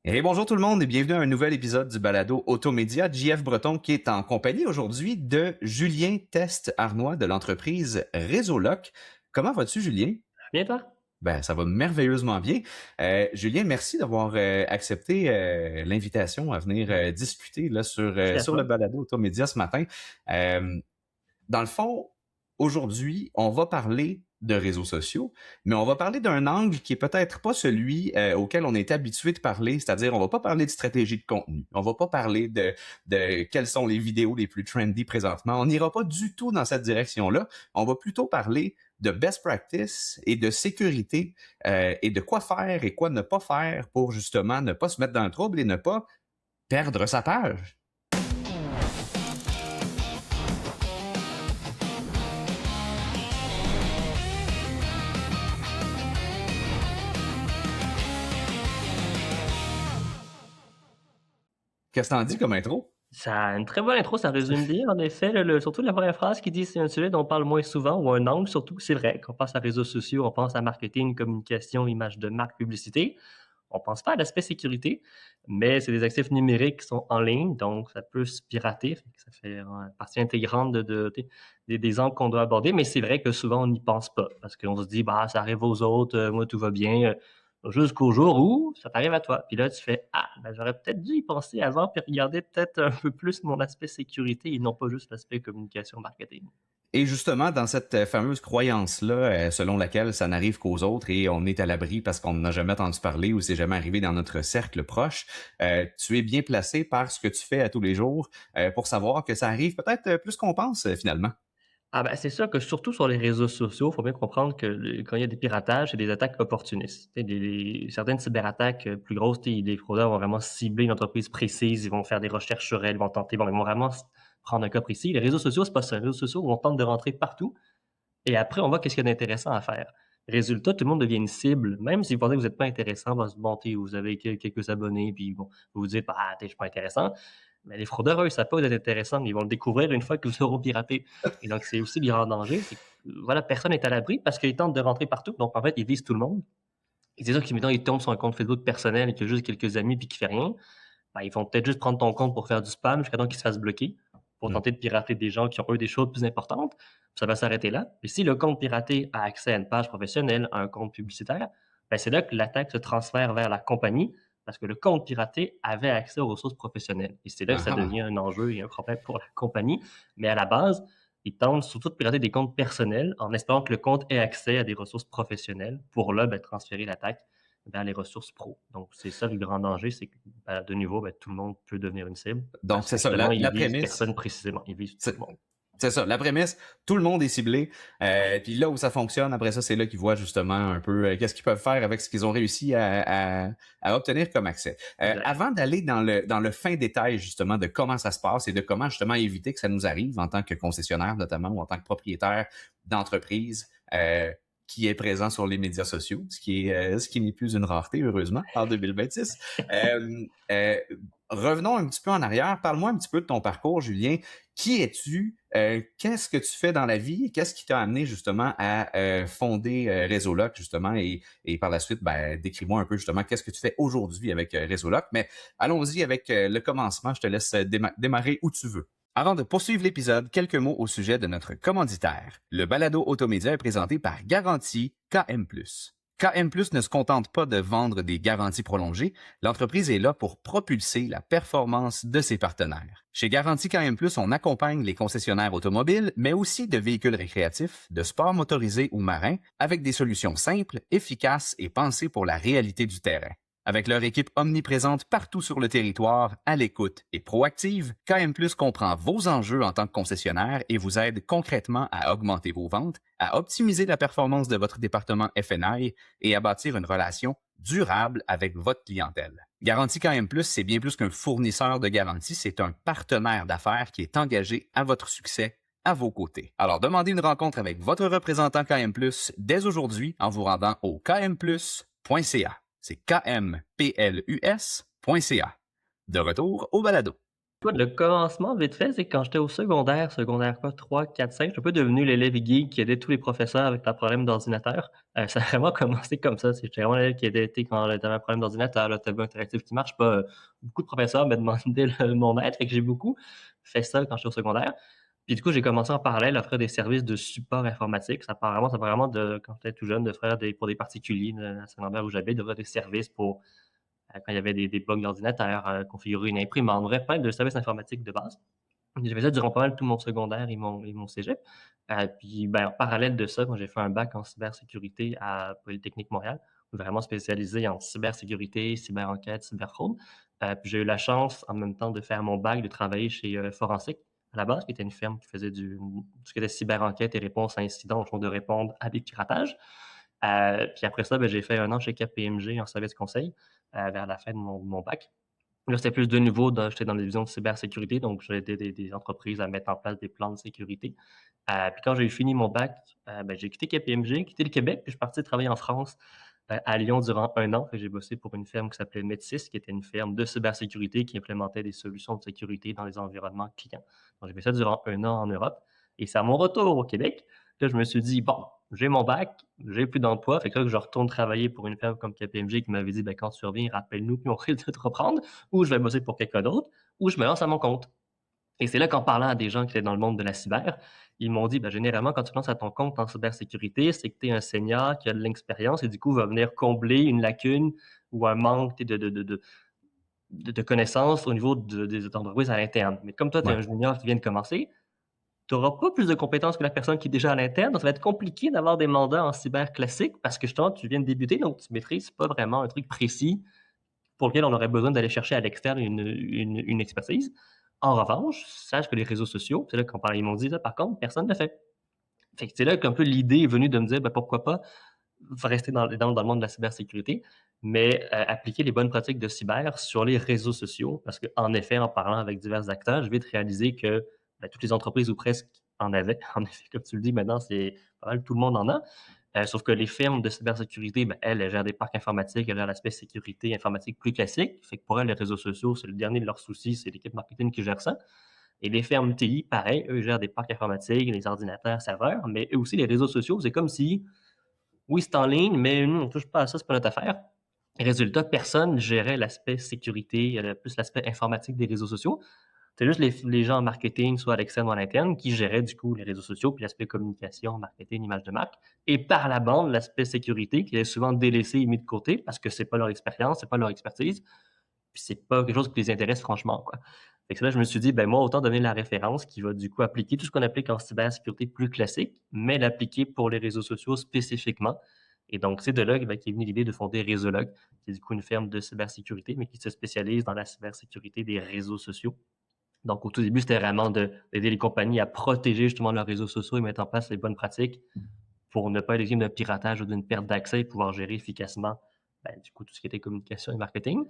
Et bonjour tout le monde et bienvenue à un nouvel épisode du balado Automédia. JF Breton qui est en compagnie aujourd'hui de Julien Teste-Arnois de l'entreprise Résoloc. Comment vas-tu, Julien? Bien toi? Ben, ça va merveilleusement bien. Julien, merci d'avoir accepté l'invitation à venir discuter là, Merci à sur le toi. balado Automédia ce matin. Euh, Dans le fond, aujourd'hui, on va parler de réseaux sociaux, mais on va parler d'un angle qui est peut-être pas celui auquel on est habitué de parler, c'est-à-dire on va pas parler de stratégie de contenu, on va pas parler de quelles sont les vidéos les plus trendy présentement, on n'ira pas du tout dans cette direction-là, on va plutôt parler de best practice et de sécurité et de quoi faire et quoi ne pas faire pour justement ne pas se mettre dans le trouble et ne pas perdre sa page. Qu'est-ce que t'en dis comme intro? Ça a une très bonne intro, ça résume bien en effet, surtout la première phrase qui dit: «C'est un sujet dont on parle moins souvent» ou un angle surtout. C'est vrai, quand on pense à réseaux sociaux, on pense à marketing, communication, image de marque, publicité. On pense pas à l'aspect sécurité, mais c'est des actifs numériques qui sont en ligne, donc ça peut se pirater, fait que ça fait, partie intégrante des angles qu'on doit aborder. Mais c'est vrai que souvent on n'y pense pas parce qu'on se dit: «Bah, ça arrive aux autres, moi tout va bien», jusqu'au jour où ça t'arrive à toi. Puis là tu fais: «Ah, ben, j'aurais peut-être dû y penser avant puis regarder peut-être un peu plus mon aspect sécurité et non pas juste l'aspect communication marketing». Et justement, dans cette fameuse croyance-là, selon laquelle ça n'arrive qu'aux autres et on est à l'abri parce qu'on n'a jamais entendu parler ou c'est jamais arrivé dans notre cercle proche, tu es bien placé par ce que tu fais à tous les jours pour savoir que ça arrive peut-être plus qu'on pense finalement. Ah ben, c'est sûr que surtout sur les réseaux sociaux, il faut bien comprendre que quand il y a des piratages, c'est des attaques opportunistes. Tu sais, certaines cyberattaques plus grosses, tu sais, les fraudeurs vont vraiment cibler une entreprise précise, ils vont faire des recherches sur elle, ils vont tenter, bon, ils vont vraiment prendre un cas précis. Les réseaux sociaux, c'est pas ça. Les réseaux sociaux, on tente de rentrer partout et après, on voit qu'est-ce qu'il y a d'intéressant à faire. Résultat, tout le monde devient une cible, même si vous pensez que vous n'êtes pas intéressant, parce que bon, vous avez quelques abonnés, puis bon, vous vous dites, ah, je suis pas intéressant. Mais les fraudeurs, eux, ils savent pas que vous êtes intéressant, mais ils vont le découvrir une fois que vous aurez piraté. Et donc, c'est aussi le grand danger, c'est que, voilà, personne n'est à l'abri parce qu'ils tentent de rentrer partout. Donc, en fait, ils visent tout le monde. Et c'est sûr que si, mettons, ils tombent sur un compte Facebook personnel et qu'il y a juste quelques amis puis qu'il fait rien, ben, ils vont peut-être juste prendre ton compte pour faire du spam jusqu'à temps qu'ils se fassent bloquer, pour Hmm. tenter de pirater des gens qui ont, eux, des choses plus importantes. Ça va s'arrêter là. Et si le compte piraté a accès à une page professionnelle, à un compte publicitaire, ben, c'est là que l'attaque se transfère vers la compagnie parce que le compte piraté avait accès aux ressources professionnelles. Et c'est là que Ah ça ah. devient un enjeu et un problème pour la compagnie. Mais à la base, ils tentent surtout de pirater des comptes personnels en espérant que le compte ait accès à des ressources professionnelles pour là, ben, transférer l'attaque vers les ressources pro. Donc, c'est ça le grand danger, c'est que, ben, de nouveau, ben, tout le monde peut devenir une cible Donc parce c'est que ça, justement, ils la visent prémisse. personne précisément, ils visent tout C'est le monde. c'est ça, la prémisse, tout le monde est ciblé. Puis là où ça fonctionne, après ça, c'est là qu'ils voient justement un peu qu'est-ce qu'ils peuvent faire avec ce qu'ils ont réussi à obtenir comme accès. Exact. Avant d'aller dans le fin détail justement de comment ça se passe et de comment justement éviter que ça nous arrive en tant que concessionnaire notamment ou en tant que propriétaire d'entreprise qui est présent sur les médias sociaux, ce qui n'est plus une rareté heureusement en 2026. Euh, euh, Revenons un petit peu en arrière. Parle-moi un petit peu de ton parcours, Julien. Qui es-tu? Qu'est-ce que tu fais dans la vie? Qu'est-ce qui t'a amené justement à fonder Résoloc, justement, et par la suite, ben, décris-moi un peu justement qu'est-ce que tu fais aujourd'hui avec Résoloc. Mais allons-y avec le commencement. Je te laisse démarrer où tu veux. Avant de poursuivre l'épisode, quelques mots au sujet de notre commanditaire. Le balado Automédia est présenté par Garantie KM+. KM+, ne se contente pas de vendre des garanties prolongées, l'entreprise est là pour propulser la performance de ses partenaires. Chez Garantie KM+, on accompagne les concessionnaires automobiles, mais aussi de véhicules récréatifs, de sport motorisé ou marin, avec des solutions simples, efficaces et pensées pour la réalité du terrain. Avec leur équipe omniprésente partout sur le territoire, à l'écoute et proactive, KM Plus comprend vos enjeux en tant que concessionnaire et vous aide concrètement à augmenter vos ventes, à optimiser la performance de votre département F&I et à bâtir une relation durable avec votre clientèle. Garantie KM Plus, c'est bien plus qu'un fournisseur de garantie, c'est un partenaire d'affaires qui est engagé à votre succès à vos côtés. Alors, demandez une rencontre avec votre représentant KM Plus dès aujourd'hui en vous rendant au kmplus.ca. C'est kmplus.ca. De retour au balado. Écoute, le commencement, vite fait, c'est quand j'étais au secondaire quoi, 3, 4, 5, je suis un peu devenu l'élève geek qui aidait tous les professeurs avec leurs problèmes d'ordinateur. Ça a vraiment commencé comme ça. J'étais vraiment l'élève qui aidait, tu sais, quand tu avais un problème d'ordinateur, le tableau interactif qui marche pas, beaucoup de professeurs me demandaient mon aide, fait que j'ai beaucoup fait ça quand j'étais au secondaire. Puis du coup, j'ai commencé en parallèle à offrir des services de support informatique. Ça part vraiment de quand j'étais tout jeune, de faire pour des particuliers, à Saint-Lambert où j'habite, d'offrir des services pour quand il y avait des bugs d'ordinateur, configurer une imprimante, bref, plein de services informatiques de base. J'ai fait ça durant pas mal tout mon secondaire et mon cégep. Puis, ben, en parallèle de ça, quand j'ai fait un bac en cybersécurité à Polytechnique Montréal, vraiment spécialisé en cybersécurité, cyberenquête, cyberfraude. Puis j'ai eu la chance, en même temps de faire mon bac, de travailler chez Forensic, à la base, qui était une firme qui faisait tout ce qui était cyberenquête et réponse à incidents, au fond de répondre à des piratages. Puis après ça, ben, j'ai fait un an chez KPMG en service conseil vers la fin de mon bac. Là, c'était plus de nouveau, j'étais dans la division de cybersécurité, donc j'ai aidé des entreprises à mettre en place des plans de sécurité. Puis quand j'ai fini mon bac, ben, j'ai quitté KPMG, quitté le Québec, puis je suis parti travailler en France, à Lyon durant un an. J'ai bossé pour une firme qui s'appelait Medsys, qui était une firme de cybersécurité qui implémentait des solutions de sécurité dans les environnements clients. Donc j'ai fait ça durant un an en Europe. Et c'est à mon retour au Québec que je me suis dit, bon, j'ai mon bac, j'ai plus d'emploi, fait que là, je retourne travailler pour une firme comme KPMG qui m'avait dit, ben, quand tu reviens, rappelle-nous, puis on risque de te reprendre, ou je vais bosser pour quelqu'un d'autre, ou je me lance à mon compte. Et c'est là qu'en parlant à des gens qui étaient dans le monde de la cyber, ils m'ont dit, ben, généralement, quand tu lances à ton compte en cybersécurité, c'est que tu es un senior qui a de l'expérience et du coup va venir combler une lacune ou un manque de connaissances au niveau des entreprises à l'interne. Mais comme toi, tu es Ouais. un junior qui vient de commencer, tu n'auras pas plus de compétences que la personne qui est déjà à l'interne. Donc, ça va être compliqué d'avoir des mandats en cyber classique parce que justement, tu viens de débuter, donc tu maîtrises pas vraiment un truc précis pour lequel on aurait besoin d'aller chercher à l'externe une expertise. En revanche, sache que les réseaux sociaux, c'est là qu'on parlait, ils m'ont dit, là, par contre, personne ne le fait. Fait que c'est là qu'un peu l'idée est venue de me dire, ben, pourquoi pas rester dans le monde de la cybersécurité, mais appliquer les bonnes pratiques de cyber sur les réseaux sociaux. Parce qu'en effet, en parlant avec divers acteurs, je vais te réaliser que ben, toutes les entreprises ou presque en avaient. En effet, comme tu le dis, maintenant, c'est pas mal, tout le monde en a. Sauf que les firmes de cybersécurité, ben, elles gèrent des parcs informatiques, elles gèrent l'aspect sécurité informatique plus classique. Fait que pour elles, les réseaux sociaux, c'est le dernier de leurs soucis, c'est l'équipe marketing qui gère ça. Et les firmes TI, pareil, eux gèrent des parcs informatiques, les ordinateurs, serveurs, mais eux aussi, les réseaux sociaux, c'est comme si, oui, c'est en ligne, mais nous, on touche pas à ça, c'est pas notre affaire. Résultat, personne gérait l'aspect sécurité, plus l'aspect informatique des réseaux sociaux. C'est juste les gens en marketing, soit à l'externe ou à l'interne, qui géraient du coup les réseaux sociaux, puis l'aspect communication, marketing, image de marque. Et par la bande, l'aspect sécurité, qui est souvent délaissé et mis de côté parce que c'est pas leur expérience, c'est pas leur expertise, puis c'est pas quelque chose qui les intéresse franchement, quoi. Fait que là, je me suis dit, ben moi, autant donner la référence qui va du coup appliquer tout ce qu'on applique en cybersécurité plus classique, mais l'appliquer pour les réseaux sociaux spécifiquement. Et donc, c'est de là ben, qu'est venue l'idée de fonder Réseologue, qui est du coup une firme de cybersécurité, mais qui se spécialise dans la cybersécurité des réseaux sociaux. Donc, au tout début, c'était vraiment d'aider les compagnies à protéger justement leurs réseaux sociaux et mettre en place les bonnes pratiques pour ne pas être victime d'un piratage ou d'une perte d'accès et pouvoir gérer efficacement ben, du coup tout ce qui était communication et marketing.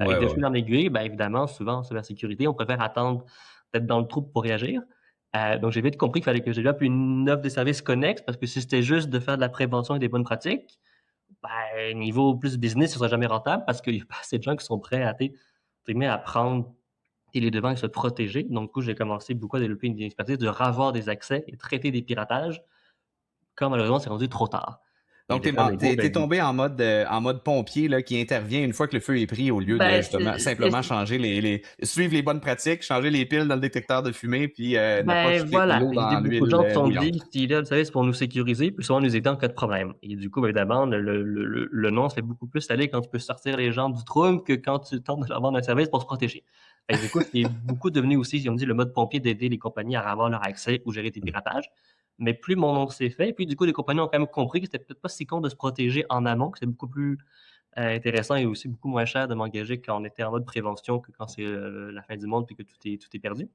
Et Ouais, de ouais, fil ouais. en aiguille, ben, évidemment, souvent en cybersécurité, on préfère attendre d'être dans le trouble pour réagir. Donc, j'ai vite compris qu'il fallait que je développe une offre de services connexe parce que si c'était juste de faire de la prévention et des bonnes pratiques, ben, niveau plus business, ce ne sera jamais rentable parce qu'il n'y a pas assez de gens qui sont prêts à prendre les devants et se protéger. Donc, du coup, j'ai commencé beaucoup à développer une expertise de ravoir des accès et traiter des piratages quand malheureusement c'est rendu trop tard. Et Donc, de faire le gros, t'es ben, tombé en mode pompier là, qui intervient une fois que le feu est pris au lieu de ben, justement simplement changer suivre les bonnes pratiques, changer les piles dans le détecteur de fumée, puis ne pas ben jeter de voilà. l'eau Fait que dans beaucoup de l'huile gens se sont bouillante. dit, si là, vous savez, c'est pour nous sécuriser, puis souvent nous aider en cas de problème. Et du coup, ben, évidemment, le nom se fait beaucoup plus aller quand tu peux sortir les gens du trouble que quand tu tentes de leur vendre un service pour se protéger. Fait que, du coup, c'est beaucoup devenu aussi, comme dit, le mode pompier d'aider les compagnies à avoir leur accès ou gérer des piratages. Mais plus mon nom s'est fait, puis du coup, les compagnies ont quand même compris que c'était peut-être pas si con de se protéger en amont, que c'est beaucoup plus intéressant et aussi beaucoup moins cher de m'engager quand on était en mode prévention que quand c'est la fin du monde puis que tout est perdu.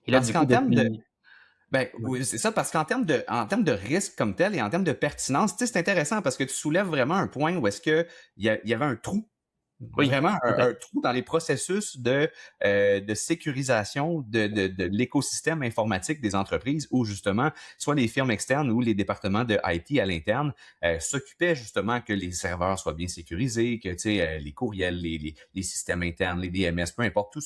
Et là, Parce du qu'en coup, termes de depuis. Ben Ouais. oui, c'est ça, parce en termes de risque comme tel et en termes de pertinence, tu sais, c'est intéressant parce que tu soulèves vraiment un point où est-ce que il y avait un trou Oui, Vraiment tout à un fait. trou dans les processus de sécurisation de l'écosystème informatique des entreprises où justement, soit les firmes externes ou les départements de IT à l'interne s'occupaient justement que les serveurs soient bien sécurisés, que les courriels, les systèmes internes, les DMS, peu importe, tout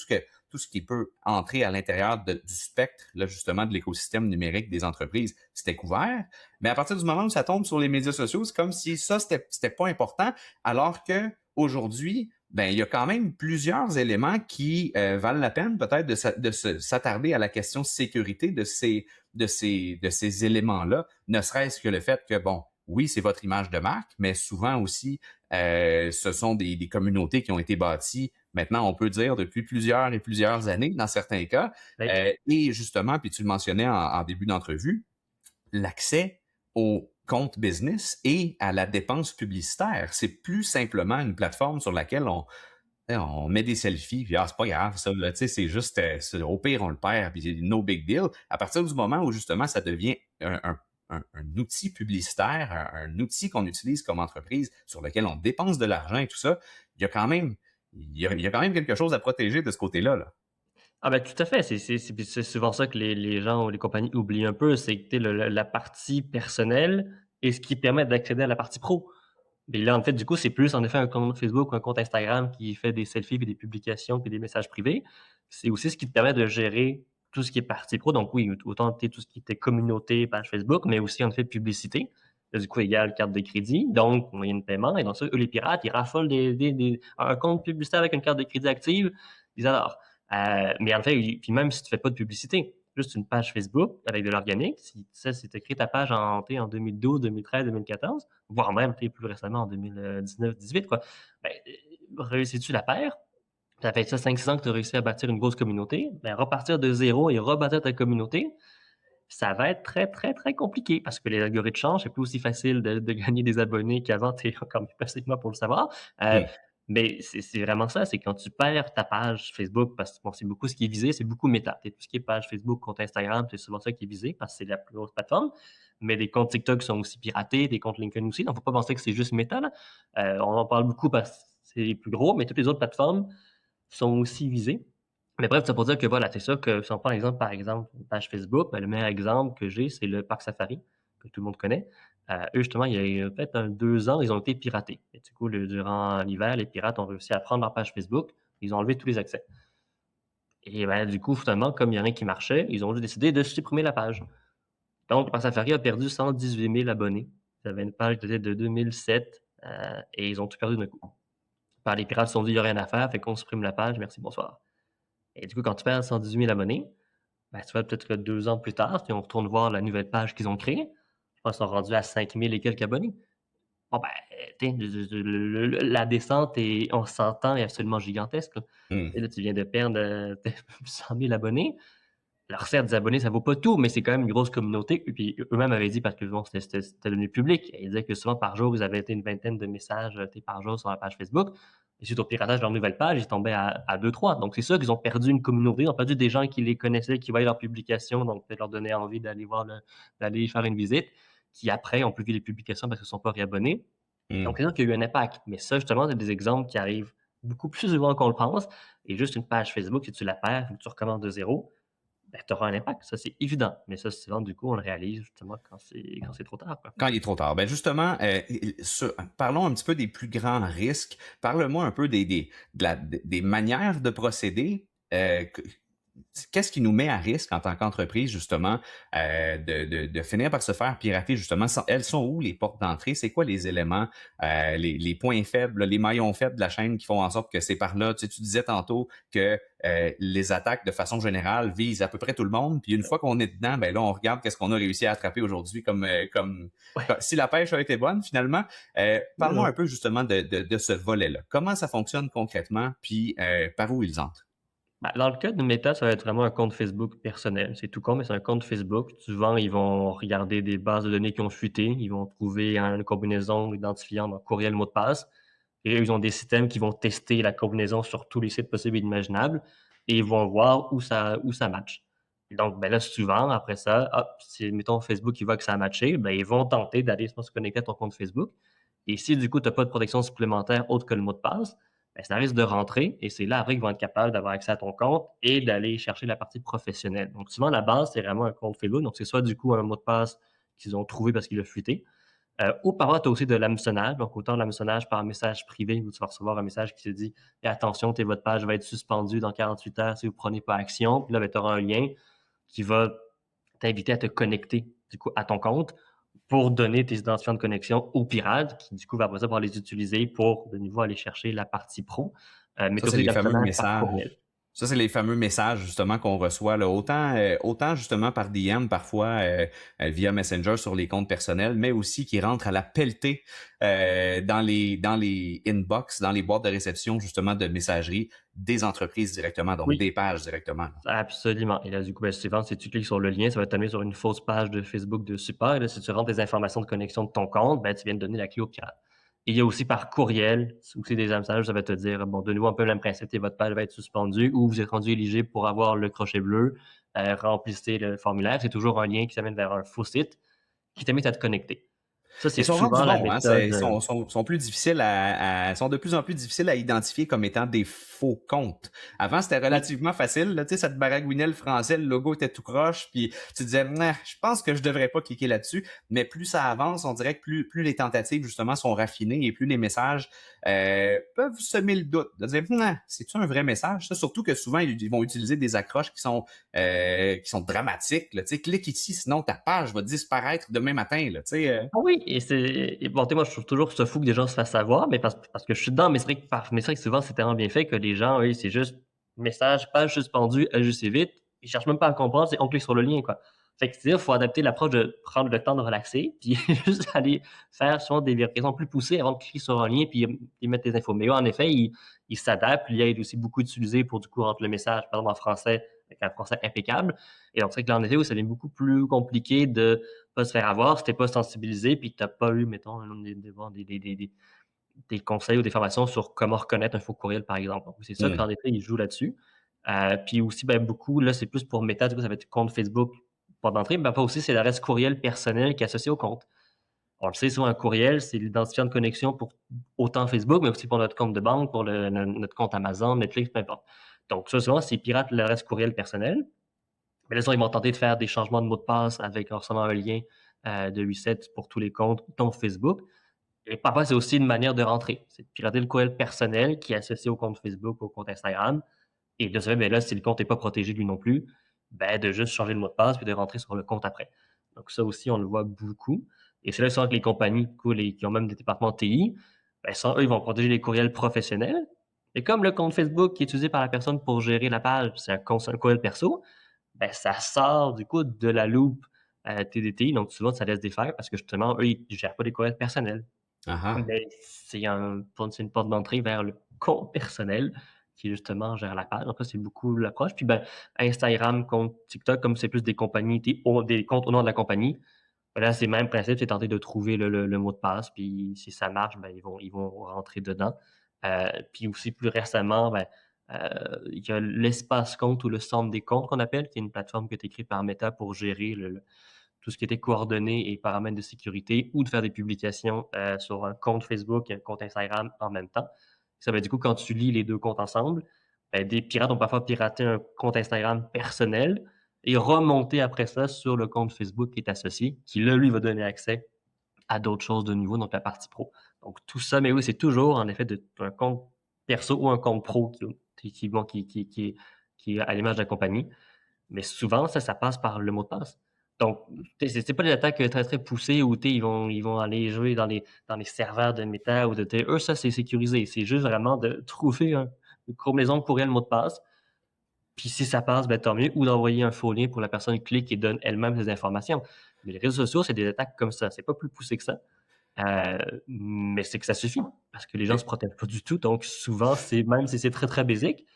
ce qui peut entrer à l'intérieur du spectre, là, justement, de l'écosystème numérique des entreprises, c'était couvert. Mais à partir du moment où ça tombe sur les médias sociaux, c'est comme si ça, c'était pas important, alors que aujourd'hui, ben, il y a quand même plusieurs éléments qui valent la peine peut-être de s'attarder à la question de sécurité de ces éléments-là, ne serait-ce que le fait que, bon, oui, c'est votre image de marque, mais souvent aussi, ce sont des communautés qui ont été bâties, maintenant, on peut dire, depuis plusieurs et plusieurs années, dans certains cas. Oui. Et justement, puis tu le mentionnais en début d'entrevue, l'accès au compte business et à la dépense publicitaire. C'est plus simplement une plateforme sur laquelle on met des selfies, puis c'est pas grave, ça, là, c'est juste, au pire, on le perd, puis no big deal. À partir du moment où justement ça devient un outil publicitaire, un outil qu'on utilise comme entreprise, sur lequel on dépense de l'argent et tout ça, il y a quand même, il y a quand même quelque chose à protéger de ce côté-là, là. Ah ben tout à fait, c'est souvent ça que les gens ou les compagnies oublient un peu, c'est que tu sais, la partie personnelle est ce qui permet d'accéder à la partie pro. Mais là, en fait, du coup, c'est plus en effet un compte Facebook ou un compte Instagram qui fait des selfies puis des publications puis des messages privés. C'est aussi ce qui te permet de gérer tout ce qui est partie pro. Donc oui, autant tout ce qui était communauté, page Facebook, mais aussi en fait publicité. Là, du coup, égal carte de crédit, donc moyen de paiement. Et donc ça, eux, les pirates, ils raffolent un compte publicitaire avec une carte de crédit active. Ils adorent. Mais en fait, puis même si tu fais pas de publicité, juste une page Facebook avec de l'organique, si tu as créé ta page en 2012, 2013, 2014, voire même plus récemment en 2019-18, quoi, ben, réussis-tu la paire? Ça fait ça 5-6 ans que tu as réussi à bâtir une grosse communauté. Ben, repartir de zéro et rebâtir ta communauté, ça va être très, très, très compliqué parce que les algorithmes changent. C'est plus aussi facile de gagner des abonnés qu'avant. Tu es encore mieux placé que moi pour le savoir. Euh, Hmm. mais c'est vraiment ça. C'est quand tu perds ta page Facebook, parce que bon, c'est beaucoup ce qui est visé, c'est beaucoup méta. Tout ce qui est page Facebook, compte Instagram, c'est souvent ça qui est visé parce que c'est la plus grosse plateforme. Mais des comptes TikTok sont aussi piratés, des comptes LinkedIn aussi. Donc, faut pas penser que c'est juste méta, là. On en parle beaucoup parce que c'est les plus gros, mais toutes les autres plateformes sont aussi visées. Mais bref, ça pour dire que voilà, c'est ça que si on prend l'exemple, par exemple, une page Facebook, ben, le meilleur exemple que j'ai, c'est le Parc Safari, que tout le monde connaît. Eux, justement, il y a peut-être 2 ans, ils ont été piratés. Et du coup, durant l'hiver, les pirates ont réussi à prendre leur page Facebook, ils ont enlevé tous les accès. Et ben, du coup, finalement, comme il n'y a rien qui marchait, ils ont juste décidé de supprimer la page. Donc, le Parc Safari a perdu 118 000 abonnés. Ils avaient une page de 2007 et ils ont tout perdu d'un coup. Par les pirates se sont dit, il n'y a rien à faire, fait qu'on supprime la page, merci, bonsoir. Et du coup, quand tu perds 118 000 abonnés, ben, tu vois, peut-être que 2 ans plus tard, si on retourne voir la nouvelle page qu'ils ont créée, je pense qu'ils sont rendus à 5 000 et quelques abonnés. Bon, ben, la descente, on s'entend, est absolument gigantesque, là. Hmm. Et là, tu viens de perdre 100 000 abonnés. Alors certes, des abonnés, ça vaut pas tout, mais c'est quand même une grosse communauté. Et puis eux-mêmes avaient dit, parce que bon, c'était devenu public, ils disaient que souvent par jour, ils avaient été une vingtaine de messages par jour sur la page Facebook. Et suite au piratage de leur nouvelle page, ils tombaient à 2-3. Donc c'est sûr qu'ils ont perdu une communauté, ils ont perdu des gens qui les connaissaient, qui voyaient leurs publications, donc peut-être leur donner envie d'aller d'aller faire une visite, qui après ont plus vu les publications parce qu'ils ne sont pas réabonnés. Donc Hmm. c'est sûr qu'il y a eu un impact. Mais ça, justement, c'est des exemples qui arrivent beaucoup plus souvent qu'on le pense. Et juste une page Facebook, si tu la perds, que tu recommences de zéro, ben, tu auras un impact, ça c'est évident. Mais ça, souvent, du coup, on le réalise justement quand c'est trop tard, quoi. Quand il est trop tard. Ben justement, parlons un petit peu des plus grands risques. Parle-moi un peu des manières de procéder. Qu'est-ce qui nous met à risque en tant qu'entreprise, justement, de finir par se faire pirater, justement? Elles sont où les portes d'entrée? C'est quoi les éléments, les points faibles, les maillons faibles de la chaîne qui font en sorte que c'est par là? Tu sais, tu disais tantôt que les attaques, de façon générale, visent à peu près tout le monde. Puis une fois qu'on est dedans, ben là, on regarde qu'est-ce qu'on a réussi à attraper aujourd'hui Ouais. si la pêche a été bonne, finalement. Parle-moi un peu, justement, de ce volet-là. Comment ça fonctionne concrètement, puis par où ils entrent? Ben, dans le cas de Meta, ça va être vraiment un compte Facebook personnel. C'est tout con, mais c'est un compte Facebook. Souvent, ils vont regarder des bases de données qui ont fuité. Ils vont trouver une combinaison identifiant dans courriel, mot de passe. Et eux, ils ont des systèmes qui vont tester la combinaison sur tous les sites possibles et imaginables. Et ils vont voir où ça match. Et donc, ben là, souvent, après ça, hop, si, mettons, Facebook, il voit que ça a matché, ben, ils vont tenter d'aller se connecter à ton compte Facebook. Et si, du coup, tu n'as pas de protection supplémentaire autre que le mot de passe, ben, ça risque de rentrer et c'est là après qu'ils vont être capables d'avoir accès à ton compte et d'aller chercher la partie professionnelle. Donc souvent, la base, c'est vraiment un compte Facebook. Donc c'est soit du coup un mot de passe qu'ils ont trouvé parce qu'il a fuité, ou parfois, tu as aussi de l'hameçonnage. Donc, autant de l'hameçonnage par message privé où tu vas recevoir un message qui te dit «Eh, attention, votre page va être suspendue dans 48 heures si vous ne prenez pas action». Puis là, ben, tu auras un lien qui va t'inviter à te connecter du coup à ton compte pour donner tes identifiants de connexion aux pirates qui, du coup, va après ça pouvoir les utiliser pour de nouveau aller chercher la partie pro. Mais Ça, tu as c'est aussi de les fameux l'hameçonnage par messages. courriel. Ça, c'est les fameux messages justement qu'on reçoit là, autant justement par DM parfois via Messenger sur les comptes personnels, mais aussi qui rentrent à la pelletée dans les inbox, dans les boîtes de réception justement de messagerie des entreprises directement, donc Oui, des pages directement. absolument. Et là, du coup, ben, souvent, si tu cliques sur le lien, ça va t'amener sur une fausse page de Facebook de support. Et là, si tu rentres des informations de connexion de ton compte, ben, tu viens de donner la clé au pirate. Et il y a aussi par courriel, aussi des messages, ça va te dire, bon, de nouveau, un peu le même principe, votre page va être suspendue ou vous êtes rendu éligible pour avoir le crochet bleu, remplissez le formulaire. C'est toujours un lien qui t'amène vers un faux site qui t'invite à te connecter. Ça, c'est Ils sont rendus souvent la bons, hein? méthode. Sont plus difficiles sont de plus en plus difficiles à identifier comme étant des faux comptes. Avant, c'était Oui, relativement facile, là, tu sais, ça te baragouinait le français, le logo était tout croche, puis tu disais, je pense que je devrais pas cliquer là-dessus. Mais plus ça avance, on dirait que plus les tentatives, justement, sont raffinées et plus les messages peuvent semer le doute. De dire, c'est-tu un vrai message? Ça, surtout que souvent, ils vont utiliser des accroches qui sont dramatiques, là, tu sais, clique ici, sinon ta page va disparaître demain matin, là, tu sais. ah oui, et bon, tu sais, moi, je trouve toujours ça fou que des gens se fassent savoir, mais parce que je suis dedans, mais c'est vrai que souvent, c'est tellement bien fait que les gens, eux, c'est juste message, page suspendue, ajustez vite. Ils cherchent même pas à comprendre, c'est on clique sur le lien, quoi. Fait que c'est-à-dire, il faut adapter l'approche de prendre le temps de relaxer, puis juste aller faire souvent des vérifications plus poussées avant de cliquer sur un lien, puis y mettre des infos. Mais eux, en effet, ils s'adaptent. L'IA est aussi beaucoup utilisé pour, du coup, rendre le message, par exemple, en français, avec un français impeccable. Et donc, c'est vrai que là, en effet, où ça devient beaucoup plus compliqué de pas se faire avoir si t'es pas sensibilisé puis que t'as pas eu, mettons, des conseils ou des formations sur comment reconnaître un faux courriel, par exemple. Donc, c'est ça Hmm. qu'en effet, ils jouent là-dessus. Puis aussi, ben, beaucoup, là, c'est plus pour Meta, du coup, ça va être compte Facebook pour d'entrée, mais pas aussi, c'est l'adresse courriel personnel qui est associée au compte. On le sait, souvent, un courriel, c'est l'identifiant de connexion pour autant Facebook, mais aussi pour notre compte de banque, pour notre compte Amazon, Netflix, peu importe. Donc, ça, souvent, c'est pirate l'adresse courriel personnelle. Mais là, ils vont tenter de faire des changements de mot de passe avec en recevant un lien de reset pour tous les comptes, dont Facebook. Et parfois, c'est aussi une manière de rentrer. C'est de pirater le courriel personnel qui est associé au compte Facebook, au compte Instagram. Et de ce fait, ben là, si le compte n'est pas protégé lui non plus, ben de juste changer le mot de passe puis de rentrer sur le compte après. Donc ça aussi, on le voit beaucoup. Et c'est là souvent que les compagnies qui ont même des départements TI, ben ça, eux, ils vont protéger les courriels professionnels. Et comme le compte Facebook qui est utilisé par la personne pour gérer la page, c'est un courriel perso, ben, ça sort du coup de la loupe TDTI, donc souvent ça laisse défaire parce que justement, eux, ils ne gèrent pas les courriels personnels. Ah ah. Mais c'est une porte d'entrée vers le compte personnel qui justement gère la page. Donc ça, c'est beaucoup l'approche. Puis ben, Instagram, compte TikTok, comme c'est plus des compagnies, des comptes au nom de la compagnie, ben là, c'est le même principe, c'est tenter de trouver le mot de passe, puis si ça marche, ben, ils vont rentrer dedans. Puis aussi plus récemment, ben, il y a l'espace compte ou le centre des comptes qu'on appelle, qui est une plateforme qui a été créée par Meta pour gérer tout ce qui était coordonnées et paramètres de sécurité ou de faire des publications sur un compte Facebook et un compte Instagram en même temps. Ça veut du coup, quand tu lis les deux comptes ensemble, ben, des pirates ont parfois piraté un compte Instagram personnel et remonter après ça sur le compte Facebook qui est associé, qui là, lui, va donner accès à d'autres choses de nouveau, donc la partie pro. Donc tout ça, mais oui, c'est toujours en effet un compte perso ou un compte pro qui est à l'image de la compagnie. Mais souvent, ça passe par le mot de passe. Donc, c'est pas des attaques très, très poussées où ils vont aller jouer dans les serveurs de Meta ou eux, ça, c'est sécurisé. C'est juste vraiment de trouver une combinaison courriel mot de passe. Puis si ça passe, ben, tant mieux. Ou d'envoyer un faux lien pour la personne qui clique et donne elle-même ses informations. Mais les réseaux sociaux, c'est des attaques comme ça. C'est pas plus poussé que ça. Mais c'est que ça suffit parce que les gens se protègent pas du tout. Donc, souvent, même si c'est très, très basique,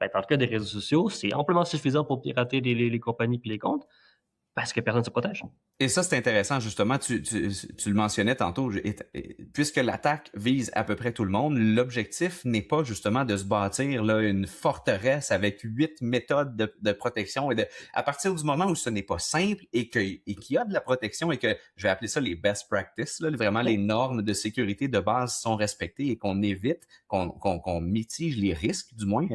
ben, dans le cas des réseaux sociaux, c'est amplement suffisant pour pirater les compagnies puis les comptes. parce que personne ne se protège. Et ça, c'est intéressant, justement, tu le mentionnais tantôt, puisque l'attaque vise à peu près tout le monde, l'objectif n'est pas justement de se bâtir là, une forteresse avec 8 méthodes de protection. À partir du moment où ce n'est pas simple et qu'il y a de la protection et que, je vais appeler ça les best practices, là, vraiment les normes de sécurité de base sont respectées et qu'on évite, qu'on mitige les risques, du moins,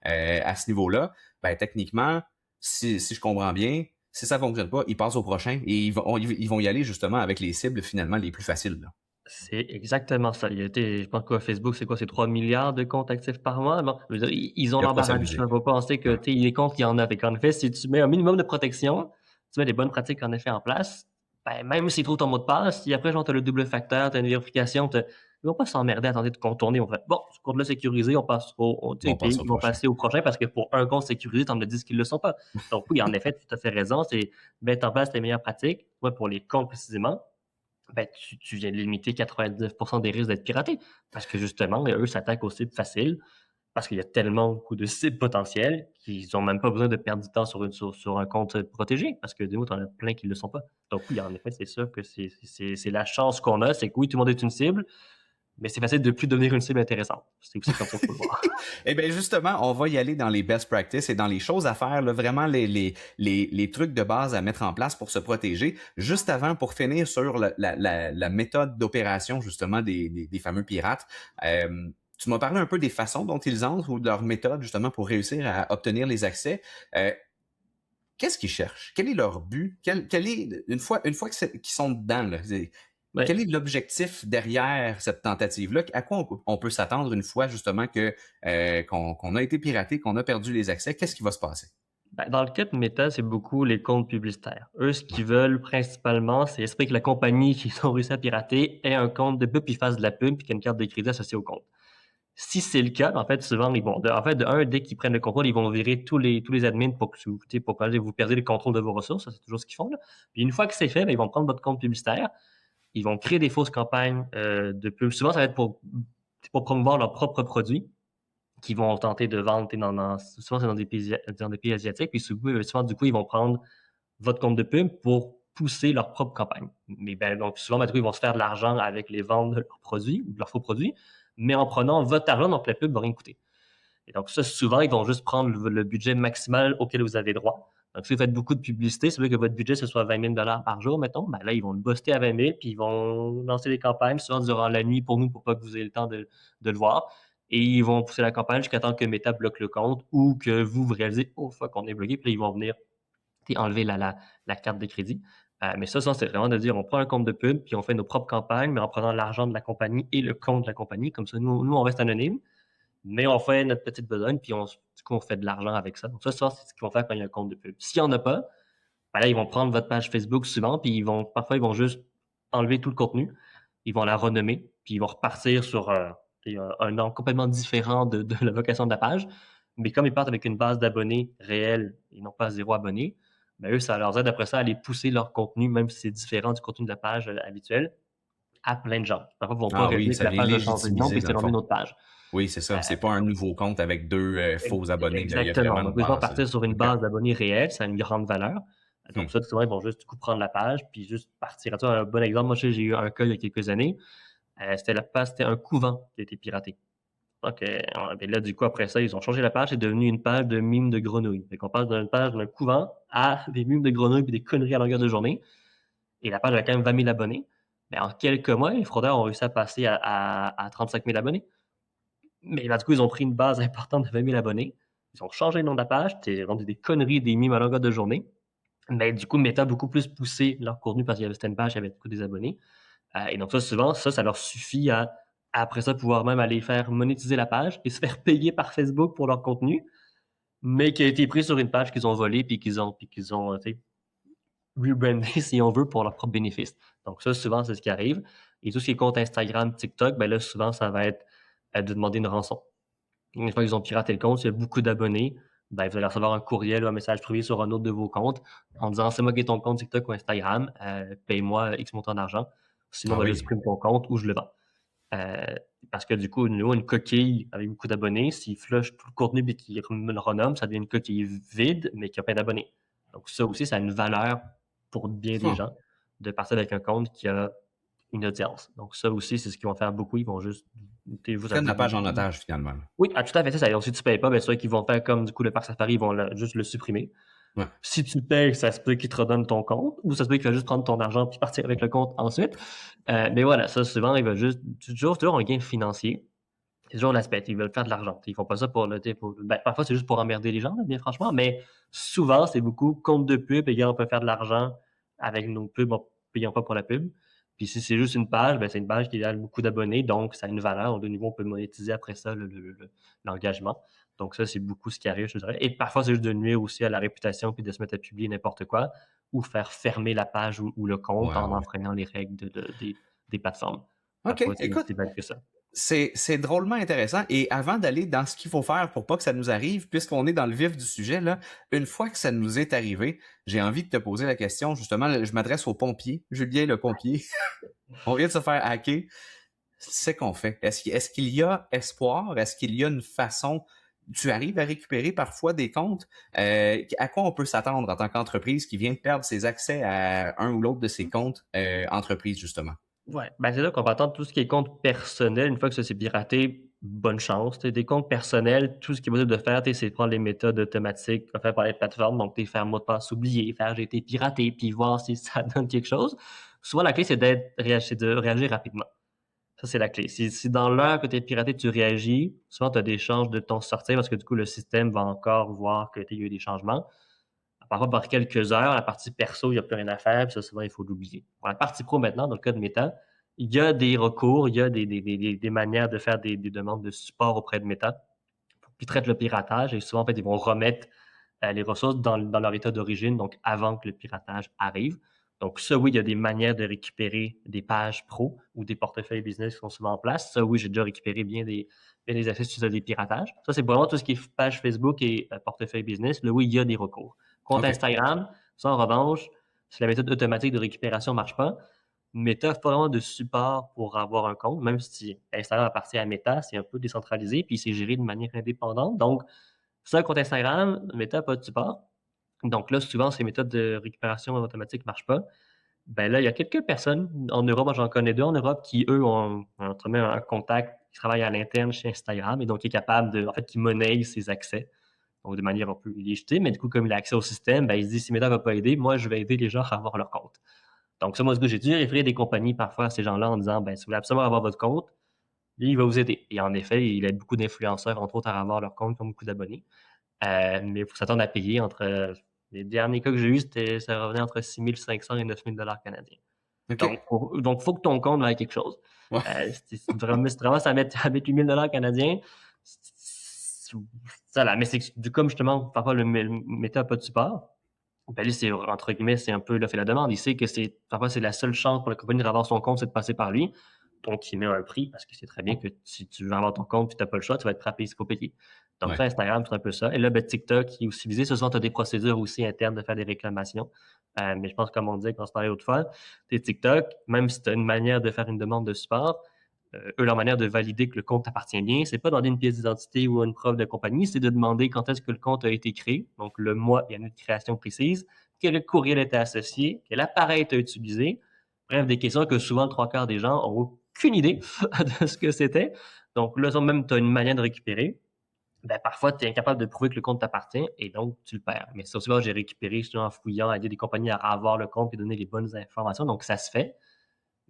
à ce niveau-là, ben techniquement, si je comprends bien, si ça fonctionne pas, ils passent au prochain et ils vont y aller justement avec les cibles finalement les plus faciles, là. C'est exactement ça. Il y a été, je pense que Facebook, c'est quoi? C'est 3 milliards de comptes actifs par mois? Bon, je veux dire, ils ont Il y a de quoi l'embarras du choix. s'amuser. Faut pas penser que, tu sais, les comptes, il y en a. Fait qu'en effet, si tu mets un minimum de protection, tu mets des bonnes pratiques en effet en place, ben, même s'ils trouvent ton mot de passe, si après, genre, t'as le double facteur, t'as une vérification, ils vont pas s'emmerder à tenter de contourner. On fait, bon, ce compte-là sécurisé, on passe tu sais, On puis passe au ils vont prochain. passer au prochain parce que pour un compte sécurisé, t'en as 10 qui le sont pas. Donc oui, en effet, tu as tout à fait raison. C'est mettre en place les meilleures pratiques. Ouais, pour les comptes précisément, ben, tu viens de limiter 99% des risques d'être piraté. Parce que justement, eux s'attaquent aux cibles faciles, parce qu'il y a tellement beaucoup de cibles potentielles qu'ils n'ont même pas besoin de perdre du temps sur un compte protégé, parce que de nous, tu en as plein qui ne le sont pas. Donc oui, en effet, c'est sûr que c'est la chance qu'on a, c'est que oui, tout le monde est une cible, mais c'est facile de ne plus devenir une cible intéressante. C'est aussi comme ça qu'il faut le voir. Eh bien, justement, on va y aller dans les best practices et dans les choses à faire, là, vraiment les trucs de base à mettre en place pour se protéger. Juste avant, pour finir sur la méthode d'opération, justement, des fameux pirates, tu m'as parlé un peu des façons dont ils entrent ou de leur méthode, justement, pour réussir à obtenir les accès. Qu'est-ce qu'ils cherchent? Quel est leur but? Quel est, une fois qu'ils sont dedans, là, Ouais. quel est l'objectif derrière cette tentative-là? À quoi on peut s'attendre une fois justement que qu'on a été piraté, qu'on a perdu les accès? Qu'est-ce qui va se passer? Ben, dans le cas de Meta, c'est beaucoup les comptes publicitaires. Eux, ce Ouais. qu'ils veulent principalement, c'est espérer que la compagnie qu'ils ont réussi à pirater ait un compte de pub, puis fasse de la pub, puis qu'il y ait une carte de crédit associée au compte. Si c'est le cas, en fait, souvent, ils vont, de un, dès qu'ils prennent le contrôle, ils vont virer tous les admins pour que vous perdiez le contrôle de vos ressources. Ça, c'est toujours ce qu'ils font, là. Puis une fois que c'est fait, ben, ils vont prendre votre compte publicitaire, ils vont créer des fausses campagnes de pub. Souvent, ça va être pour promouvoir leurs propres produits qu'ils vont tenter de vendre. Souvent, c'est dans des pays asiatiques. Puis souvent, du coup, ils vont prendre votre compte de pub pour pousser leur propre campagne. Mais ben, donc, souvent, ben, du coup, ils vont se faire de l'argent avec les ventes de leurs produits ou de leurs faux produits, mais en prenant votre argent, donc la pub va rien coûter. Et donc, ça, souvent, ils vont juste prendre le budget maximal auquel vous avez droit. Donc, si vous faites beaucoup de publicité, c'est vrai que votre budget, ce soit 20 000 par jour, mettons, ben là, ils vont le buster à 20 000, puis ils vont lancer des campagnes, souvent durant la nuit pour nous, pour pas que vous ayez le temps de le voir. Et ils vont pousser la campagne jusqu'à temps que Meta bloque le compte ou que vous réalisez, oh fuck, on est bloqué, puis là, ils vont venir enlever la carte de crédit. Mais ça, c'est vraiment de dire, on prend un compte de pub, puis on fait nos propres campagnes, mais en prenant l'argent de la compagnie et le compte de la compagnie. Comme ça, nous on reste anonyme, mais on fait notre petite besogne, puis du coup, on fait de l'argent avec ça. Donc ça, c'est ce qu'ils vont faire quand il y a un compte de pub. S'il n'y en a pas, ben là, ils vont prendre votre page Facebook souvent, puis parfois, ils vont juste enlever tout le contenu, ils vont la renommer, puis ils vont repartir sur un nom complètement différent de la vocation de la page. Mais comme ils partent avec une base d'abonnés réelle et non pas 0 abonnés, ben eux, ça leur aide après ça à aller pousser leur contenu, même si c'est différent du contenu de la page habituelle, à plein de gens. Parfois, ils ne vont pas Ah oui, réaliser que ça la vient page a changé de nom, légitimiser puis dans c'est le dans une fond. autre page. Oui, c'est ça. C'est pas un nouveau compte avec deux faux abonnés. Là. Il y a Exactement. vraiment Donc, une ils vont base. partir sur une OK. base d'abonnés réels, ça a une grande valeur. Donc, Hmm. ça, souvent, ils vont juste du coup prendre la page, puis juste partir. Tu vois, un bon exemple, moi, j'ai eu un cas il y a quelques années. C'était un couvent qui a été piraté. Donc, ben là, du coup, après ça, ils ont changé la page, c'est devenu une page de mimes de grenouilles. Fait qu'on passe d'une page d'un couvent à des mimes de grenouilles et des conneries à longueur de journée. Et la page a quand même 20 000 abonnés. Mais en quelques mois, les fraudeurs ont réussi à passer à 35 000 abonnés. Mais ben, du coup, ils ont pris une base importante de 20 000 abonnés. Ils ont changé le nom de la page. C'était rendu des conneries, des mimes à longueur de journée. Mais du coup, Meta a beaucoup plus poussé leur contenu parce qu'il y avait une page, il y avait beaucoup des abonnés. Et donc ça, souvent, ça leur suffit après ça, pouvoir même aller faire monétiser la page et se faire payer par Facebook pour leur contenu, mais qui a été pris sur une page qu'ils ont volée puis qu'ils ont rebrandé, si on veut, pour leur propre bénéfice. Donc ça, souvent, c'est ce qui arrive. Et tout ce qui est compte Instagram, TikTok, ben là, souvent, ça va être de demander une rançon. Une fois qu'ils ont piraté le compte, il y a beaucoup d'abonnés, ben, vous allez recevoir un courriel ou un message privé sur un autre de vos comptes en disant c'est moi qui ai ton compte TikTok ou Instagram, paye-moi X montant d'argent. Sinon, Ah ben, je oui. supprime ton compte ou je le vends. Euh, Parce que du coup, nous, une coquille avec beaucoup d'abonnés, s'il flush tout le contenu et qu'il me le renomme, ça devient une coquille vide, mais qui a plein d'abonnés. Donc ça aussi, ça a une valeur pour bien des Hum. gens de partir avec un compte qui a une audience. Donc ça aussi, c'est ce qu'ils vont faire beaucoup. Ils vont juste Ils vous à prennent vous la page en otage, finalement. oui, tout à fait, c'est ça. Donc si tu payes pas, bien sûr qu'ils vont faire comme du coup le parc Safari, ils vont juste le supprimer. Ouais. Si tu payes, ça se peut qu'ils te redonnent ton compte, ou ça se peut qu'il va juste prendre ton argent puis partir avec le compte ensuite. Mais voilà, ça souvent, il va juste toujours un gain financier. C'est toujours l'aspect, ils veulent faire de l'argent. Ils font pas ça pour parfois c'est juste pour emmerder les gens, là, bien franchement, mais souvent c'est beaucoup compte de pub, et gars, on peut faire de l'argent avec nos pubs en payant pas pour la pub. Puis si c'est juste une page, ben, c'est une page qui a beaucoup d'abonnés, donc ça a une valeur. De nouveau, on peut monétiser après ça l'engagement. Donc ça, c'est beaucoup ce qui arrive, je dirais. Et parfois, c'est juste de nuire aussi à la réputation puis de se mettre à publier n'importe quoi ou faire fermer la page ou le compte Ouais, en ouais. enfreignant les règles des plateformes. OK, Parfois, c'est écoute, aussi bête que ça. c'est drôlement intéressant. Et avant d'aller dans ce qu'il faut faire pour pas que ça nous arrive, puisqu'on est dans le vif du sujet, là, une fois que ça nous est arrivé, j'ai envie de te poser la question, justement, je m'adresse au pompier, Julien le pompier. On vient de se faire hacker. C'est qu'on fait. Est-ce qu'il y a espoir? Est-ce qu'il y a une façon? Tu arrives à récupérer parfois des comptes? À quoi on peut s'attendre en tant qu'entreprise qui vient de perdre ses accès à un ou l'autre de ses comptes entreprise, justement? Ouais, ben, c'est là qu'on va attendre tout ce qui est compte personnel. Une fois que ça s'est piraté, bonne chance. Tu des comptes personnels, tout ce qui est possible de faire, c'est de prendre les méthodes automatiques offertes par les plateformes. Donc, faire mot de passe oublié, faire j'ai été piraté, puis voir si ça donne quelque chose. Souvent, la clé, c'est c'est de réagir rapidement. Ça, c'est la clé. Si dans l'heure que tu es piraté, tu réagis, souvent, tu as des chances de t'en sortir parce que du coup, le système va encore voir que tu as eu des changements. Parfois, par quelques heures, la partie perso, il n'y a plus rien à faire, puis ça, souvent, il faut l'oublier. Pour la partie pro, maintenant, dans le cas de Meta, il y a des recours, il y a des manières de faire des demandes de support auprès de Meta pour qu'ils traitent le piratage et souvent, en fait, ils vont remettre les ressources dans leur état d'origine, donc avant que le piratage arrive. Donc, ça, oui, il y a des manières de récupérer des pages pro ou des portefeuilles business qui sont souvent en place. Ça, oui, j'ai déjà récupéré bien des accès sur des piratages. Ça, c'est vraiment tout ce qui est page Facebook et portefeuille business. Là, oui, il y a des recours. Compte OK. Instagram, ça, en revanche, si la méthode automatique de récupération ne marche pas, Meta n'a pas vraiment de support pour avoir un compte, même si Instagram appartient à Meta, c'est un peu décentralisé, puis c'est géré de manière indépendante. Donc, ça, compte Instagram, Meta n'a pas de support. Donc là, souvent, ces méthodes de récupération automatique ne marchent pas. Ben là, il y a quelques personnes en Europe, moi j'en connais deux en Europe, qui, eux, ont entre guillemets un contact, qui travaille à l'interne chez Instagram et donc qui est capable en fait, qui monnaie ses accès. Donc de manière un peu illégitime, mais du coup, comme il a accès au système, ben, il se dit si Meta ne va pas aider, moi je vais aider les gens à avoir leur compte. Donc ça, moi, du coup, j'ai dû référer des compagnies parfois à ces gens-là en disant ben, si vous voulez absolument avoir votre compte, lui, il va vous aider. Et en effet, il aide beaucoup d'influenceurs, entre autres, à avoir leur compte, qui ont beaucoup d'abonnés. Mais il faut s'attendre à payer entre. Les derniers cas que j'ai eus, ça revenait entre 6 500 et 9 000 canadiens. OK. Donc, faut que ton compte vaille quelque chose. Ouais. Si vraiment à mettre 8 000 canadiens, ça là. Mais c'est comme justement, parfois, le Meta n'a pas de support. Ben lui, c'est, entre guillemets, c'est un peu, il a fait la demande. Il sait que parfois, c'est la seule chance pour la compagnie d'avoir son compte, c'est de passer par lui. Donc, il met un prix parce que c'est très bien que si tu veux avoir ton compte et tu n'as pas le choix, tu vas être frappé, il faut payer. Donc, Ouais. ça, Instagram, c'est un peu ça. Et là, ben, TikTok, qui est aussi visé. Ce soir, tu as des procédures aussi internes de faire des réclamations. Mais je pense, comme on disait quand on se parlait autrefois, tes TikTok, même si tu as une manière de faire une demande de support, eux, leur manière de valider que le compte t'appartient bien, c'est pas demander une pièce d'identité ou une preuve de compagnie, c'est de demander quand est-ce que le compte a été créé, donc le mois et l'année de création précise, quel courriel était associé, quel appareil tu as utilisé. Bref, des questions que souvent, le trois quarts des gens n'ont aucune idée de ce que c'était. Donc là, même tu as une manière de récupérer. Ben, parfois, tu es incapable de prouver que le compte t'appartient et donc tu le perds. Mais ça aussi, j'ai récupéré justement en fouillant, à aider des compagnies à avoir le compte et donner les bonnes informations. Donc, ça se fait.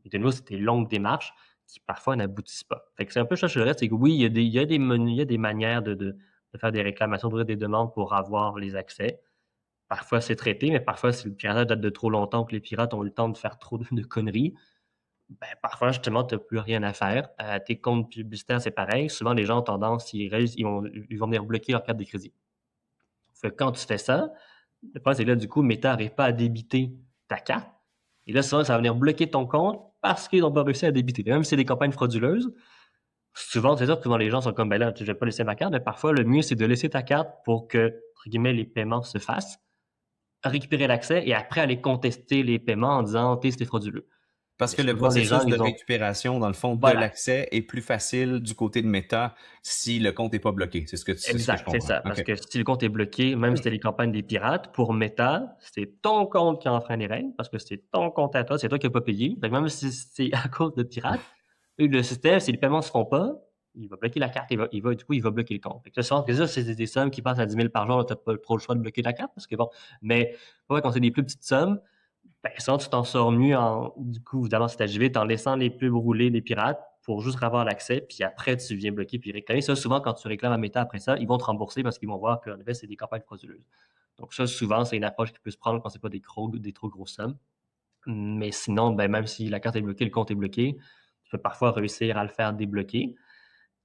Et de nouveau, c'était une longue démarche qui parfois n'aboutissent pas. Fait que c'est un peu ça, je dirais, c'est que oui, il y a des manières de faire des réclamations, d'ouvrir des demandes pour avoir les accès. Parfois, c'est traité, mais parfois, si le piratage date de trop longtemps, que les pirates ont eu le temps de faire trop de conneries, ben, parfois, justement, tu n'as plus rien à faire. Tes comptes publicitaires, c'est pareil. Souvent, les gens ont tendance, ils vont venir bloquer leur carte de crédit. Fait que quand tu fais ça, le problème, c'est que là, du coup, Meta n'arrive pas à débiter ta carte. Et là, souvent, ça va venir bloquer ton compte parce qu'ils n'ont pas réussi à débiter. Même si c'est des campagnes frauduleuses, souvent, c'est sûr que souvent les gens sont comme, ben là, je vais pas laisser ma carte, mais parfois, le mieux, c'est de laisser ta carte pour que, entre guillemets, les paiements se fassent, récupérer l'accès et après aller contester les paiements en disant, c'était frauduleux. Parce Mais que le souvent, les gens, processus de ils ont... récupération, dans le fond, de Voilà, l'accès est plus facile du côté de Meta si le compte n'est pas bloqué. C'est ce que je exact, c'est comprends. ça. Parce OK. que si le compte est bloqué, même si c'était les campagnes des pirates, pour Meta, c'est ton compte qui enfreint les règles parce que c'est ton compte à toi, c'est toi qui n'as pas payé. Fait que même si c'est à cause de pirates, le système, si les paiements se font pas, il va bloquer la carte, du coup, il va bloquer le compte. Fait que là, souvent, que ça, c'est des sommes qui passent à 10 000 par jour, tu n'as pas trop le choix de bloquer la carte parce que bon, mais ouais, quand c'est des plus petites sommes, ben, sinon, tu t'en sors mieux du coup, évidemment, si tu agis vite, en laissant les pubs rouler des pirates pour juste avoir l'accès, puis après, tu viens bloquer puis réclamer. Ça, souvent, quand tu réclames à Meta après ça, ils vont te rembourser parce qu'ils vont voir qu'en effet, c'est des campagnes frauduleuses. Donc, ça, souvent, c'est une approche qui peut se prendre quand c'est pas des trop grosses sommes. Mais sinon, ben, même si la carte est bloquée, le compte est bloqué, tu peux parfois réussir à le faire débloquer.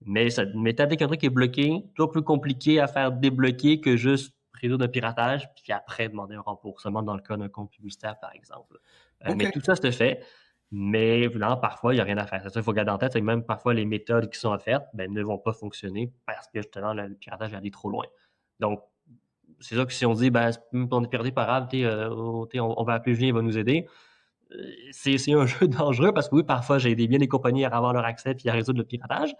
Mais dès qu'un truc est bloqué, toujours plus compliqué à faire débloquer que juste résoudre le piratage, puis après demander un remboursement dans le cas d'un compte publicitaire, par exemple. Mais OK. tout ça se fait, mais évidemment, parfois, il n'y a rien à faire. C'est ça qu'il faut garder en tête, c'est que même parfois, les méthodes qui sont offertes ben, ne vont pas fonctionner parce que justement, le piratage est allé trop loin. Donc, c'est ça que si on dit, ben, on est piraté, pas grave, on va appeler Julien, il va nous aider. C'est un jeu dangereux parce que oui, parfois, j'ai aidé bien des compagnies à avoir leur accès puis à résoudre le piratage.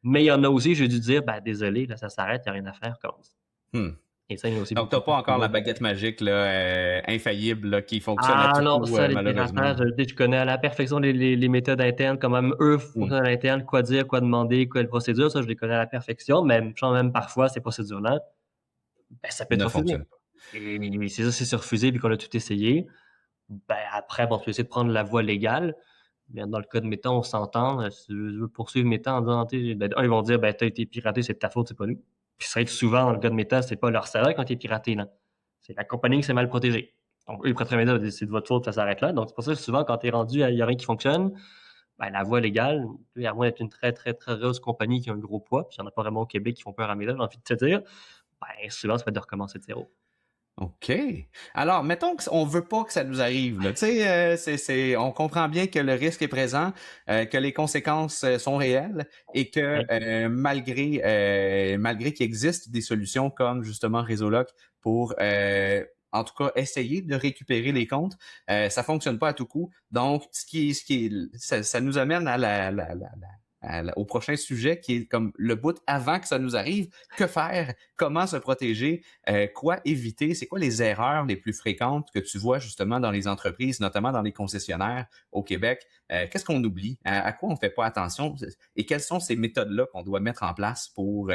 Mais il y en a aussi, j'ai dû dire, ben, désolé, là, ça s'arrête, il n'y a rien à faire, commence. Hmm. Et ça, il y en a aussi Donc, tu beaucoup n'as pas qui encore font la là, ben, baguette magique là, infaillible là, qui fonctionne à ah tout non, coup, ça, les malheureusement. piratages, je connais à la perfection les méthodes internes, comment même eux Hmm. fonctionnent à l'interne, quoi dire, quoi demander, quelle procédure, ça, je les connais à la perfection, même, même parfois, ces procédures-là, ben, ça peut être Ne refusé. fonctionne pas. Et c'est ça, si c'est refusé puis qu'on a tout essayé, ben, après, bon, tu peux essayer de prendre la voie légale. Mais dans le cas de Meta, on s'entend. Si je veux poursuivre Meta en disant, ben, ils vont dire, ben, t'as été piraté, c'est de ta faute, c'est pas nous. Puis ça va être souvent, dans le cas de Meta, c'est pas leur salaire quand t'es piraté, là. C'est la compagnie qui s'est mal protégée. Donc, eux, ils prêteraient Meta, c'est de votre faute, ça s'arrête là. Donc, c'est pour ça que souvent, quand t'es rendu, il n'y a rien qui fonctionne, ben, la voie légale, à moins d'être une très, très, très grosse compagnie qui a un gros poids, puis il n'y en a pas vraiment au Québec qui font peur à Meta, j'ai envie de te dire, ben, souvent, ça va être de recommencer de zéro. OK. Alors, mettons qu'on veut pas que ça nous arrive, là. Tu sais, on comprend bien que le risque est présent, que les conséquences sont réelles et que Ouais. malgré qu'il existe des solutions comme justement Résoloc pour en tout cas essayer de récupérer les comptes, ça fonctionne pas à tout coup. Donc, ça nous amène à au prochain sujet qui est comme le bout avant que ça nous arrive. Que faire? Comment se protéger? Quoi éviter? C'est quoi les erreurs les plus fréquentes que tu vois justement dans les entreprises, notamment dans les concessionnaires au Québec? Qu'est-ce qu'on oublie? À quoi on fait pas attention? Et quelles sont ces méthodes-là qu'on doit mettre en place pour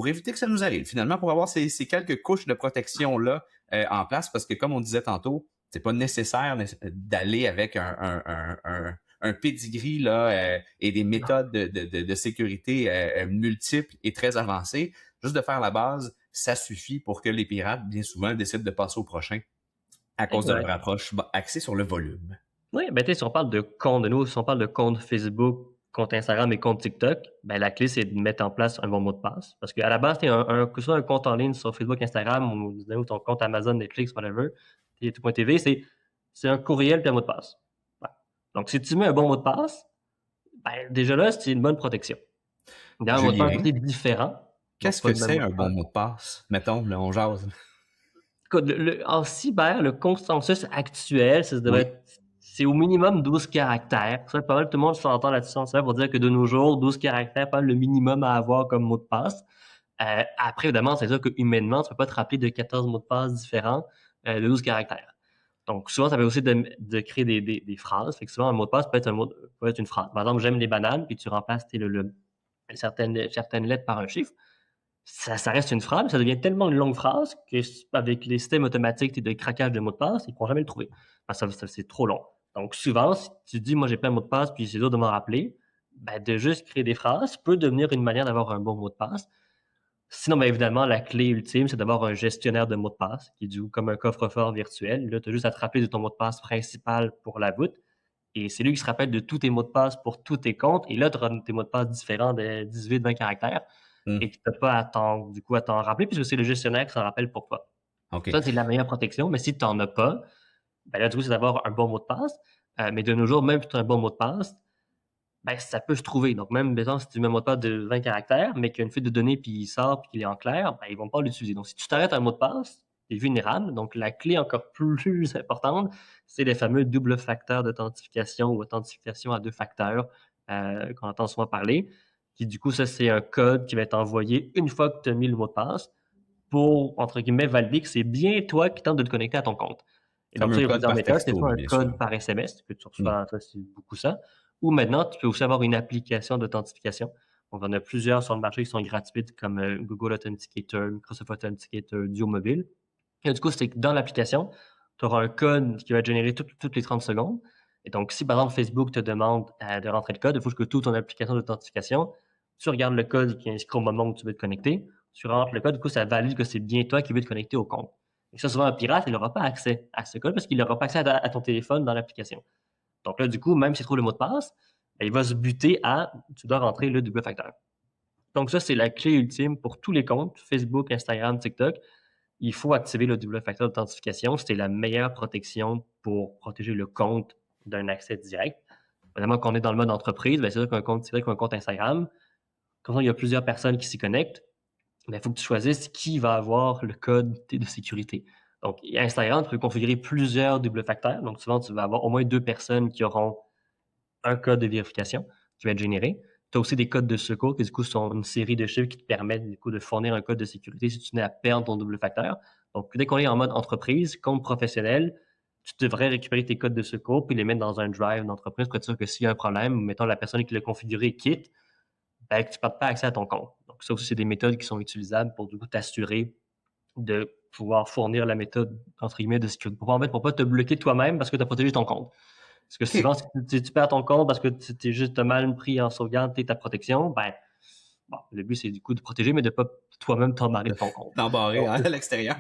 éviter que ça nous arrive? Finalement, pour avoir ces quelques couches de protection-là en place, parce que comme on disait tantôt, c'est pas nécessaire d'aller avec un pedigree là, et des méthodes de sécurité multiples et très avancées. Juste de faire la base, ça suffit pour que les pirates, bien souvent, décident de passer au prochain à cause de leur Exact. approche axée sur le volume. Oui, ben, tu sais, si on parle de compte de nous, si on parle de compte Facebook, compte Instagram et compte TikTok, ben, la clé, c'est de mettre en place un bon mot de passe. Parce qu'à la base, que ce soit un compte en ligne sur Facebook, Instagram ou ton compte Amazon, Netflix, whatever, tout.tv, c'est un courriel puis un mot de passe. Ouais. Donc, si tu mets un bon mot de passe, ben, déjà là, c'est une bonne protection. D'ailleurs, un mot de passe Julien, c'est différent. Donc, qu'est-ce pas que le même c'est mot de un bon passe. mot de passe? Mettons, là, on jase. Écoute, en cyber, le consensus actuel, Oui. c'est au minimum 12 caractères. Ça, pas mal, tout le monde s'entend là-dessus en cyber pour dire que de nos jours, 12 caractères, pas le minimum à avoir comme mot de passe. Après, évidemment, c'est sûr que humainement, tu peux pas te rappeler de 14 mots de passe différents de 12 caractères. Donc, souvent, ça peut aussi de créer des phrases. Fait que souvent, un mot de passe peut être une phrase. Par exemple, j'aime les bananes, puis tu remplaces certaines lettres par un chiffre. Ça reste une phrase, mais ça devient tellement une longue phrase qu'avec les systèmes automatiques de craquage de mots de passe, ils ne pourront jamais le trouver. Parce que c'est trop long. Donc, souvent, si tu dis, moi, j'ai plein de mots de passe, puis c'est dur de m'en rappeler, ben, de juste créer des phrases peut devenir une manière d'avoir un bon mot de passe. Sinon, bien évidemment, la clé ultime, c'est d'avoir un gestionnaire de mots de passe qui est comme un coffre-fort virtuel. Là, tu as juste à te rappeler de ton mot de passe principal pour la voûte. Et c'est lui qui se rappelle de tous tes mots de passe pour tous tes comptes. Et là, tu auras tes mots de passe différents de 18-20 caractères et Hmm. tu n'as pas du coup, à t'en rappeler puisque c'est le gestionnaire qui s'en rappelle pour toi. OK. Ça, c'est la meilleure protection. Mais si tu n'en as pas, ben là, du coup, c'est d'avoir un bon mot de passe. Mais de nos jours, même si tu as un bon mot de passe, ben, ça peut se trouver. Donc, même, si tu mets un mot de passe de 20 caractères, mais qu'il y a une fuite de données, puis il sort, puis qu'il est en clair, ben, ils vont pas l'utiliser. Donc, si tu t'arrêtes un mot de passe, est vulnérable. Donc, la clé encore plus importante, c'est les fameux double facteurs d'authentification ou authentification à 2 facteurs qu'on entend souvent parler. Qui, du coup, ça, c'est un code qui va être envoyé une fois que tu as mis le mot de passe pour, entre guillemets, valider que c'est bien toi qui tente de te connecter à ton compte. Et donc, Comme ça, un il y a code plusieurs par méthodes. C'est texto, soit un bien sûr. code par SMS que tu reçois, ça, c'est beaucoup ça. Ou maintenant, tu peux aussi avoir une application d'authentification. Donc, on a plusieurs sur le marché qui sont gratuites comme Google Authenticator, Microsoft Authenticator, Duo Mobile. Et du coup, c'est que dans l'application, tu auras un code qui va être généré toutes les 30 secondes. Et donc, si par exemple Facebook te demande de rentrer le code, il faut que tu ouvres ton application d'authentification, tu regardes le code qui est inscrit au moment où tu veux te connecter, tu rentres le code, du coup, ça valide que c'est bien toi qui veux te connecter au compte. Et ça, souvent, un pirate, il n'aura pas accès à ce code parce qu'il n'aura pas accès à ton téléphone dans l'application. Donc là, du coup, même s'il trouve le mot de passe, ben, il va se buter à tu dois rentrer le double facteur. Donc ça, c'est la clé ultime pour tous les comptes, Facebook, Instagram, TikTok. Il faut activer le double facteur d'authentification. C'est la meilleure protection pour protéger le compte d'un accès direct. Évidemment, quand on est dans le mode entreprise, ben, c'est sûr qu'un compte direct ou un compte Instagram, quand il y a plusieurs personnes qui s'y connectent, il faut que tu choisisses qui va avoir le code de sécurité. Donc, Instagram, tu peux configurer plusieurs double facteurs. Donc, souvent, tu vas avoir au moins 2 personnes qui auront un code de vérification qui va être généré. Tu as aussi des codes de secours qui, du coup, sont une série de chiffres qui te permettent, du coup, de fournir un code de sécurité si tu n'es à perdre ton double facteur. Donc, dès qu'on est en mode entreprise, compte professionnel, tu devrais récupérer tes codes de secours puis les mettre dans un drive d'entreprise pour être sûr que s'il y a un problème, mettons la personne qui l'a configuré quitte, ben, que tu ne perds pas accès à ton compte. Donc, ça aussi, c'est des méthodes qui sont utilisables pour, du coup, t'assurer de pouvoir fournir la méthode, entre guillemets, de sécurité. Pour ne pas te bloquer toi-même parce que tu as protégé ton compte. Parce que souvent, OK. si tu perds ton compte parce que tu t'es juste mal pris en sauvegarde ta protection, ben, bon, le but, c'est du coup de protéger, mais de ne pas toi-même t'embarrer de ton compte. D'embarrer Donc, à l'extérieur.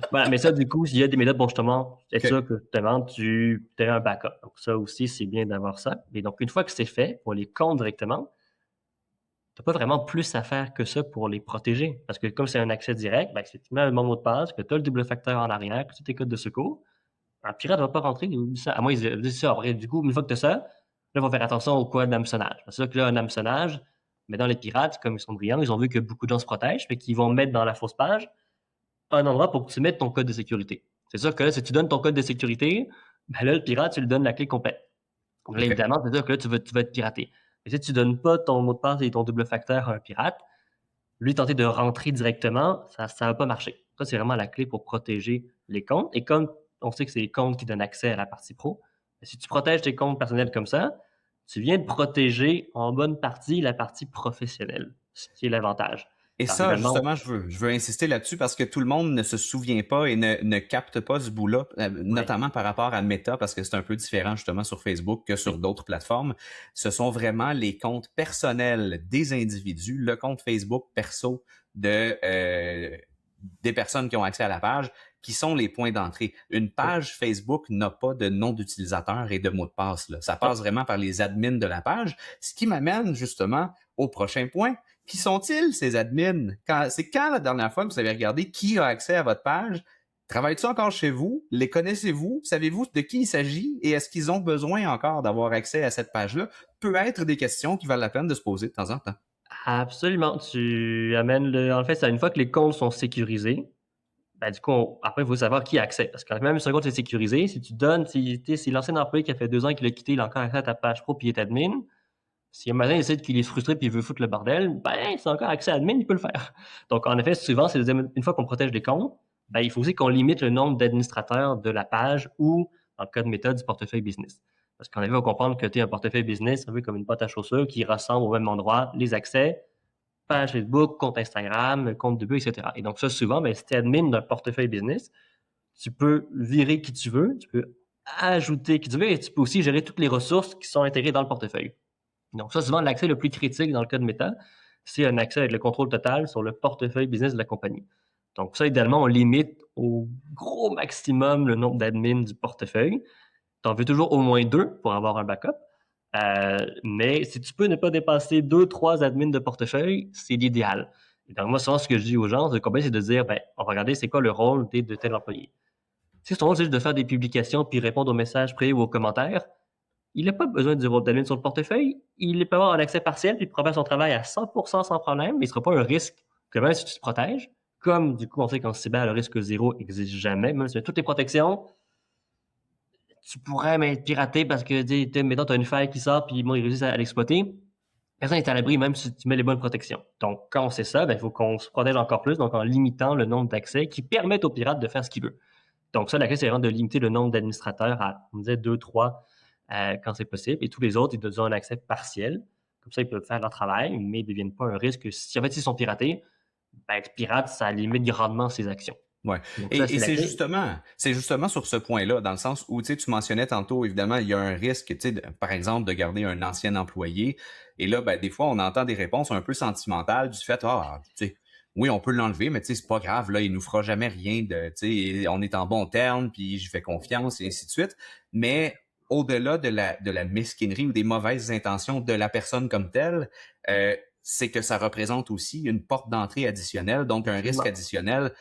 voilà, mais ça, du coup, il y a des méthodes pour justement être OK. sûr que justement, tu as un backup. Donc, ça aussi, c'est bien d'avoir ça. Et donc, une fois que c'est fait, pour les comptes directement, tu n'as pas vraiment plus à faire que ça pour les protéger. Parce que comme c'est un accès direct, ben, si tu mets un mot de passe, que tu as le double facteur en arrière, que tu as tes codes de secours, un pirate ne va pas rentrer, il oublie ça. À moins, il dit ça. Après, du coup, une fois que tu as ça, là, il va faire attention au quoi d'hameçonnage. C'est sûr que là, un hameçonnage, mais dans les pirates, comme ils sont brillants, ils ont vu que beaucoup de gens se protègent, fait qu'ils vont mettre dans la fausse page un endroit pour que tu mettes ton code de sécurité. C'est sûr que là, si tu donnes ton code de sécurité, ben là, le pirate, tu lui donnes la clé complète. Donc là, OK. évidemment, c'est sûr que là, tu vas être piraté. Mais si tu ne donnes pas ton mot de passe et ton double facteur à un pirate, lui, tenter de rentrer directement, ça ne va pas marcher. Ça, c'est vraiment la clé pour protéger les comptes. Et comme on sait que c'est les comptes qui donnent accès à la partie pro, si tu protèges tes comptes personnels comme ça, tu viens de protéger en bonne partie la partie professionnelle, ce qui est l'avantage. Et Alors, ça, évidemment, justement, je veux insister là-dessus parce que tout le monde ne se souvient pas et ne capte pas ce bout-là, oui, notamment par rapport à Meta, parce que c'est un peu différent justement sur Facebook que sur oui, d'autres plateformes. Ce sont vraiment les comptes personnels des individus, le compte Facebook perso des personnes qui ont accès à la page, qui sont les points d'entrée. Une oui. page Facebook n'a pas de nom d'utilisateur et de mot de passe, là. Ça Non. passe vraiment par les admins de la page, ce qui m'amène justement au prochain point. Qui sont-ils, ces admins? C'est quand la dernière fois que vous avez regardé qui a accès à votre page? Travaillent-ils encore chez vous? Les connaissez-vous? Savez-vous de qui il s'agit? Et est-ce qu'ils ont besoin encore d'avoir accès à cette page-là? Peut être des questions qui valent la peine de se poser de temps en temps. Absolument. Tu amènes le. En fait, c'est une fois que les comptes sont sécurisés, ben, du coup, après, il faut savoir qui a accès. Parce que même si un compte est sécurisé, si tu donnes, si l'ancien employé qui a fait 2 ans qu'il a quitté, il a encore accès à ta page pro puis il est admin, si un matin il décide qu'il est frustré puis il veut foutre le bordel, ben, c'est encore accès admin, il peut le faire. Donc, en effet, souvent, c'est une fois qu'on protège les comptes, ben, il faut aussi qu'on limite le nombre d'administrateurs de la page ou, dans le cas de méthode, du portefeuille business. Parce qu'en effet, il faut comprendre que tu es un portefeuille business, un peu comme une boîte à chaussures qui ressemble au même endroit, les accès, page Facebook, compte Instagram, compte de but, etc. Et donc, ça, souvent, ben, si tu es admin d'un portefeuille business, tu peux virer qui tu veux, tu peux ajouter qui tu veux et tu peux aussi gérer toutes les ressources qui sont intégrées dans le portefeuille. Donc ça, souvent, l'accès le plus critique dans le cas de Meta, c'est un accès avec le contrôle total sur le portefeuille business de la compagnie. Donc ça, idéalement, on limite au gros maximum le nombre d'admins du portefeuille. Tu en veux toujours au moins 2 pour avoir un backup. Mais si tu peux ne pas dépasser 2-3 admins de portefeuille, c'est l'idéal. Et donc moi, souvent, ce que je dis aux gens de compagnie, c'est de dire, ben, on va regarder c'est quoi le rôle de tel employé. Si son rôle, c'est juste de faire des publications puis répondre aux messages privés ou aux commentaires, il n'a pas besoin du rôle d'admin sur le portefeuille. Il peut avoir un accès partiel puis il pourra faire son travail à 100% sans problème, mais il ne sera pas un risque que même si tu te protèges, comme du coup, on sait qu'en cyber, le risque zéro n'existe jamais, même si tu as toutes les protections, tu pourrais être piraté parce que, mettons, tu as une faille qui sort, puis ils réussissent à l'exploiter. Personne n'est à l'abri, même si tu mets les bonnes protections. Donc, quand on sait ça, il faut qu'on se protège encore plus, donc en limitant le nombre d'accès qui permettent aux pirates de faire ce qu'ils veulent. Donc, ça, la clé, c'est vraiment de limiter le nombre d'administrateurs à, on disait, 2, 3 quand c'est possible. Et tous les autres, ils ont un accès partiel. Comme ça, ils peuvent faire leur travail, mais ils ne deviennent pas un risque. Si, en fait, s'ils sont piratés, être pirate, ça limite grandement ses actions. Ouais. Donc, ça, Et c'est la clé. c'est justement sur ce point-là, dans le sens où tu mentionnais tantôt, évidemment, il y a un risque, par exemple, de garder un ancien employé. Et là, des fois, on entend des réponses un peu sentimentales du fait, oui, on peut l'enlever, mais c'est pas grave, là, il nous fera jamais rien de, on est en bon terme, puis je fais confiance, et ainsi de suite. Mais au-delà de la mesquinerie ou des mauvaises intentions de la personne comme telle, c'est que ça représente aussi une porte d'entrée additionnelle, donc un risque additionnel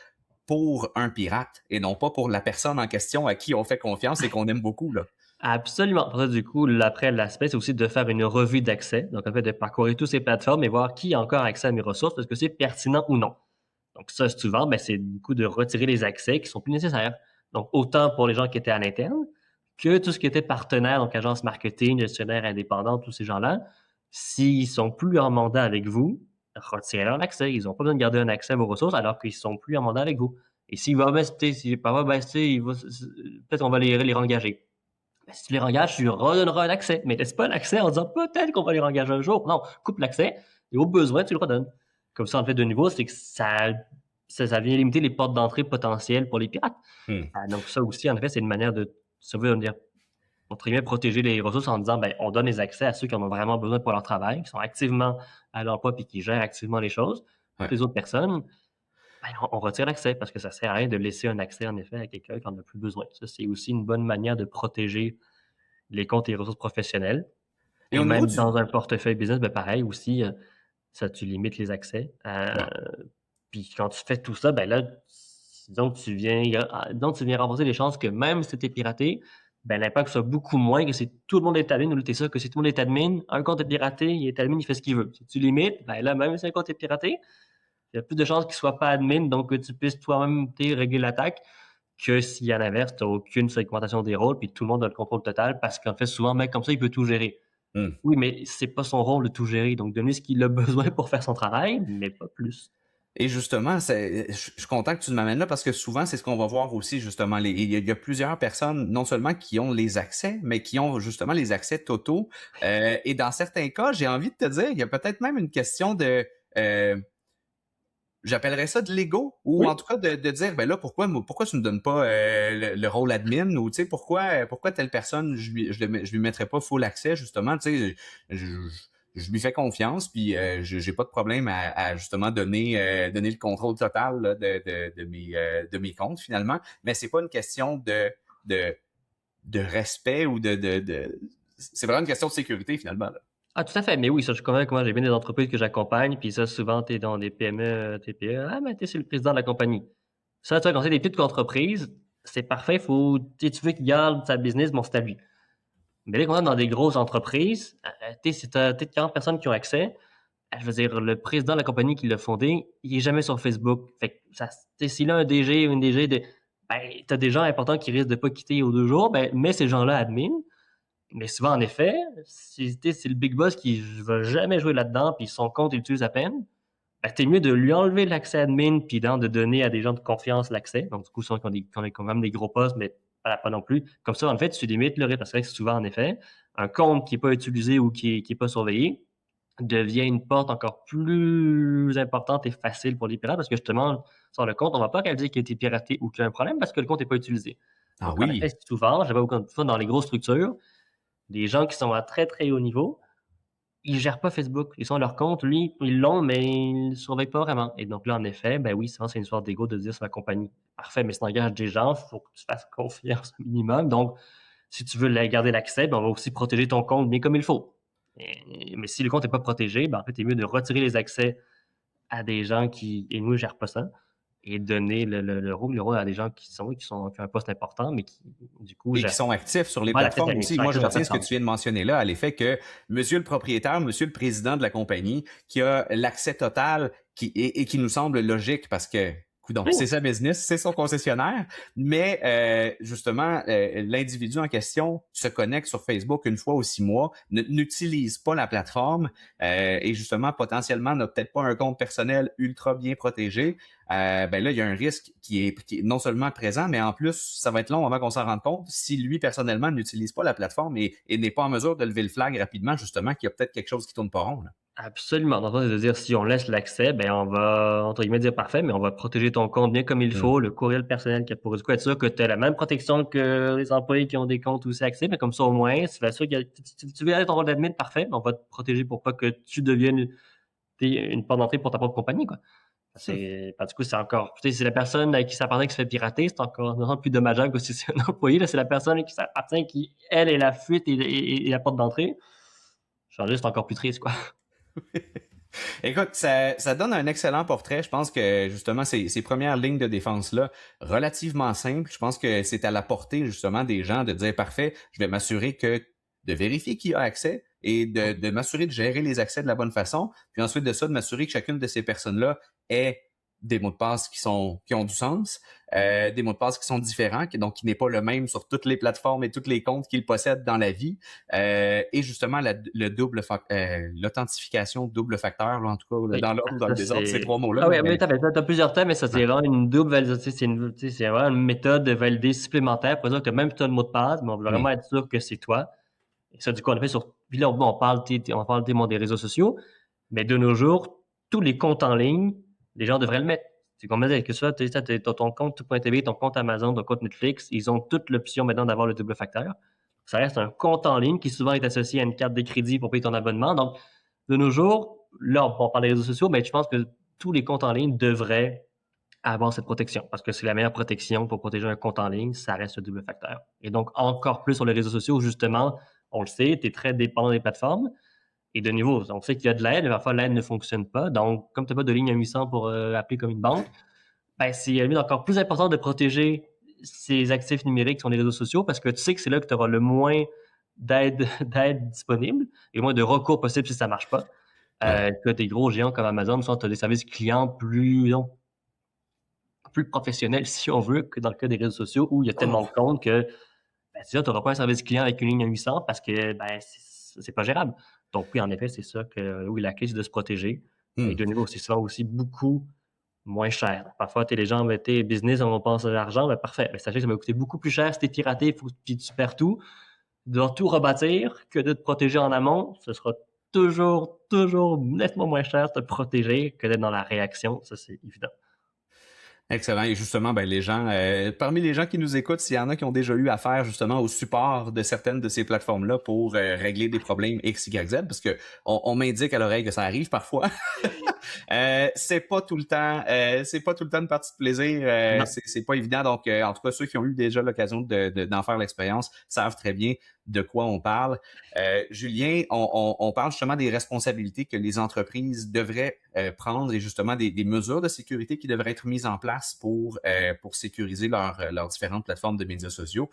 pour un pirate et non pas pour la personne en question à qui on fait confiance et qu'on aime beaucoup, là. Absolument. Pour ça, du coup, après, l'aspect, c'est aussi de faire une revue d'accès. Donc, en fait, de parcourir toutes ces plateformes et voir qui a encore accès à mes ressources, est-ce que c'est pertinent ou non. Donc, ça, souvent, c'est du coup de retirer les accès qui sont plus nécessaires. Donc, autant pour les gens qui étaient à l'interne que tout ce qui était partenaire, donc agence marketing, gestionnaire indépendant, tous ces gens-là, s'ils sont plus en mandat avec vous, retirez leur accès. Ils n'ont pas besoin de garder un accès à vos ressources alors qu'ils sont plus en mandat avec vous. Et s'il va baisser, s'il va baisser, peut-être qu'on va les rengager. Si tu les rengages, tu leur redonneras un accès. Mais laisse pas l'accès en disant peut-être qu'on va les rengager un jour. Non, coupe l'accès et au besoin, tu le redonnes. Comme ça, en fait, de nouveau, c'est que ça vient limiter les portes d'entrée potentielles pour les pirates. Donc, ça aussi, en effet, c'est une manière de, ça veut dire, entre guillemets, protéger les ressources en disant, on donne les accès à ceux qui en ont vraiment besoin pour leur travail, qui sont activement à l'emploi et qui gèrent activement les choses. Toutes les autres personnes, on retire l'accès parce que ça sert à rien de laisser un accès, en effet, à quelqu'un qui en a plus besoin. Ça, c'est aussi une bonne manière de protéger les comptes et les ressources professionnelles. Et Et au niveau même du... dans un portefeuille business, pareil aussi, ça, tu limites les accès. Puis quand tu fais tout ça, là, donc tu viens renforcer les chances que même si c'était piraté, l'impact soit beaucoup moins que si tout le monde est admin. Ou t'es ça, que si tout le monde est admin, un compte est piraté, il est admin, il fait ce qu'il veut. Si tu limites, là, même si un compte est piraté, il y a plus de chances qu'il soit pas admin, donc que tu puisses toi-même régler l'attaque, que si à l'inverse, tu n'as aucune segmentation des rôles, puis tout le monde a le contrôle total, parce qu'en fait, souvent, un mec comme ça, il peut tout gérer. Oui, mais c'est pas son rôle de tout gérer. Donc, donner ce qu'il a besoin pour faire son travail, mais pas plus. Et justement, je suis content que tu m'amènes là parce que souvent, c'est ce qu'on va voir aussi, justement. Il y a plusieurs personnes, non seulement qui ont les accès, mais qui ont justement les accès totaux. Et dans certains cas, j'ai envie de te dire, il y a peut-être même une question de... j'appellerais ça de l'ego, ou en tout cas de dire, là, pourquoi tu me donnes pas le rôle admin, ou tu sais, pourquoi telle personne, je lui mettrais pas full accès, justement, tu sais, je lui fais confiance, puis j'ai pas de problème à justement donner le contrôle total là, de mes comptes, finalement, mais c'est pas une question de respect ou c'est vraiment une question de sécurité, finalement, là. Ah, tout à fait. Mais oui, ça, je suis convaincu. Moi, j'ai bien des entreprises que j'accompagne, puis ça, souvent, tu es dans des PME, TPE. Ah, mais tu c'est le président de la compagnie. Ça, tu vois, quand c'est des petites entreprises, c'est parfait. Tu veux qu'il garde sa business, c'est à lui. Mais dès qu'on est dans des grosses entreprises, si tu as 40 personnes qui ont accès, je veux dire, le président de la compagnie qui l'a fondé, il est jamais sur Facebook. Fait que s'il a un DG ou une DG, tu as des gens importants qui risquent de pas quitter aux 2 jours, mets ces gens-là admin. Mais souvent, en effet, si c'est le big boss qui ne va jamais jouer là-dedans, puis son compte, il l'utilise à peine, t'es mieux de lui enlever l'accès admin, puis de donner à des gens de confiance l'accès. Donc, du coup, ceux qui ont quand même des gros postes, mais pas non plus. Comme ça, en fait, tu limites le risque. Parce que souvent, en effet, un compte qui n'est pas utilisé ou qui est pas surveillé devient une porte encore plus importante et facile pour les pirates parce que justement, sur le compte, on ne va pas réaliser qu'il a été piraté ou qu'il y a un problème parce que le compte n'est pas utilisé. Ah Donc, en oui. effet, souvent, j'avais beaucoup de fois dans les grosses structures, des gens qui sont à très, très haut niveau, ils ne gèrent pas Facebook. Ils sont à leur compte, lui, ils l'ont, mais ils ne le surveillent pas vraiment. Et donc là, en effet, oui, souvent, c'est une sorte d'ego de dire sur la compagnie. Parfait, mais si tu engages des gens, il faut que tu fasses confiance au minimum. Donc, si tu veux garder l'accès, on va aussi protéger ton compte bien comme il faut. Mais si le compte n'est pas protégé, en fait, il est mieux de retirer les accès à des gens qui, et nous, ne gèrent pas ça, et donner le rôle à des gens qui ont un poste important, mais qui, du coup, Et qui sont actifs sur les Voilà, plateformes aussi. c'est Moi, je actif sur la retiens ce que plateforme. tu viens de mentionner là, à l'effet que monsieur le propriétaire, monsieur le président de la compagnie, qui a l'accès total et qui nous semble logique parce que Donc, c'est sa business, c'est son concessionnaire, mais justement, l'individu en question se connecte sur Facebook une fois ou 6 mois, n'utilise pas la plateforme et justement, potentiellement, n'a peut-être pas un compte personnel ultra bien protégé. Ben là, il y a un risque qui est non seulement présent, mais en plus, ça va être long avant qu'on s'en rende compte si lui, personnellement, n'utilise pas la plateforme et n'est pas en mesure de lever le flag rapidement, justement, qu'il y a peut-être quelque chose qui tourne pas rond, là. Absolument. Dans le sens de dire, si on laisse l'accès, ben on va, entre guillemets, dire parfait, mais on va protéger ton compte bien comme il faut, le courriel personnel qui a pour du coup être sûr que tu as la même protection que les employés qui ont des comptes aussi accès, mais comme ça, au moins, tu vas sûr que tu veux aller ton rôle d'admin, parfait, mais on va te protéger pour pas que tu deviennes une porte d'entrée pour ta propre compagnie, quoi. Du coup, c'est encore, tu sais, c'est la personne à qui ça appartient qui se fait pirater, c'est encore plus dommageable que si c'est un employé, là, c'est la personne qui s'appartient qui, elle, est la fuite et la porte d'entrée. Changer, c'est encore plus triste, quoi. Écoute, ça donne un excellent portrait. Je pense que justement, ces premières lignes de défense-là, relativement simples, je pense que c'est à la portée justement des gens de dire parfait, je vais m'assurer de vérifier qui a accès et de m'assurer de gérer les accès de la bonne façon. Puis ensuite de ça, de m'assurer que chacune de ces personnes-là ait des mots de passe qui ont du sens, des mots de passe qui sont différents, donc qui n'est pas le même sur toutes les plateformes et tous les comptes qu'ils possèdent dans la vie, et justement l'authentification double facteur, là, en tout cas Oui, dans l'ordre ou dans le désordre, ces 3 mots-là. Ah oui, mais t'as plusieurs thèmes, mais ça, c'est vraiment une double validation. C'est vraiment une méthode de valider supplémentaire pour dire que même si tu as le mot de passe, mais on veut vraiment être sûr que c'est toi. Et ça, du coup, on a fait sur. Puis là, on parle des réseaux sociaux, mais de nos jours, tous les comptes en ligne, les gens devraient le mettre. C'est comme dire que ça, tu as ton compte tout.tv, ton compte Amazon, ton compte Netflix, ils ont toute l'option maintenant d'avoir le double facteur. Ça reste un compte en ligne qui souvent est associé à une carte de crédit pour payer ton abonnement. Donc, de nos jours, là, on parle des réseaux sociaux, mais je pense que tous les comptes en ligne devraient avoir cette protection parce que c'est la meilleure protection pour protéger un compte en ligne, ça reste le double facteur. Et donc, encore plus sur les réseaux sociaux, justement, on le sait, tu es très dépendant des plateformes. Et de nouveau, on sait qu'il y a de l'aide, mais parfois l'aide ne fonctionne pas. Donc, comme tu n'as pas de ligne à 800 pour appeler comme une banque, ben, c'est encore plus important de protéger ces actifs numériques sur les réseaux sociaux parce que tu sais que c'est là que tu auras le moins d'aide disponible et le moins de recours possible si ça ne marche pas. Tu as des gros géants comme Amazon, soit tu as des services clients plus professionnels, si on veut, que dans le cas des réseaux sociaux où il y a tellement de comptes que tu n'auras pas un service client avec une ligne à 800 parce que c'est pas gérable. Donc oui, en effet, c'est ça que oui, la clé, c'est de se protéger. Et de nouveau, c'est souvent aussi beaucoup moins cher. Parfois, les gens mettaient business, on pense à l'argent, ben parfait. Mais sachez que ça va coûter beaucoup plus cher si tu es piraté, puis tu perds tout. Tu dois tout rebâtir que de te protéger en amont. Ce sera toujours nettement moins cher de te protéger que d'être dans la réaction. Ça, c'est évident. Excellent. Et justement, ben les gens, parmi les gens qui nous écoutent, s'il y en a qui ont déjà eu affaire justement au support de certaines de ces plateformes-là pour régler des problèmes X, Y, Z, parce que on m'indique à l'oreille que ça arrive parfois. C'est pas tout le temps une partie de plaisir. C'est pas évident. Donc, en tout cas, ceux qui ont eu déjà l'occasion d'en faire l'expérience savent très bien de quoi on parle. Julien, on parle justement des responsabilités que les entreprises devraient prendre et justement des mesures de sécurité qui devraient être mises en place pour sécuriser leurs différentes plateformes de médias sociaux.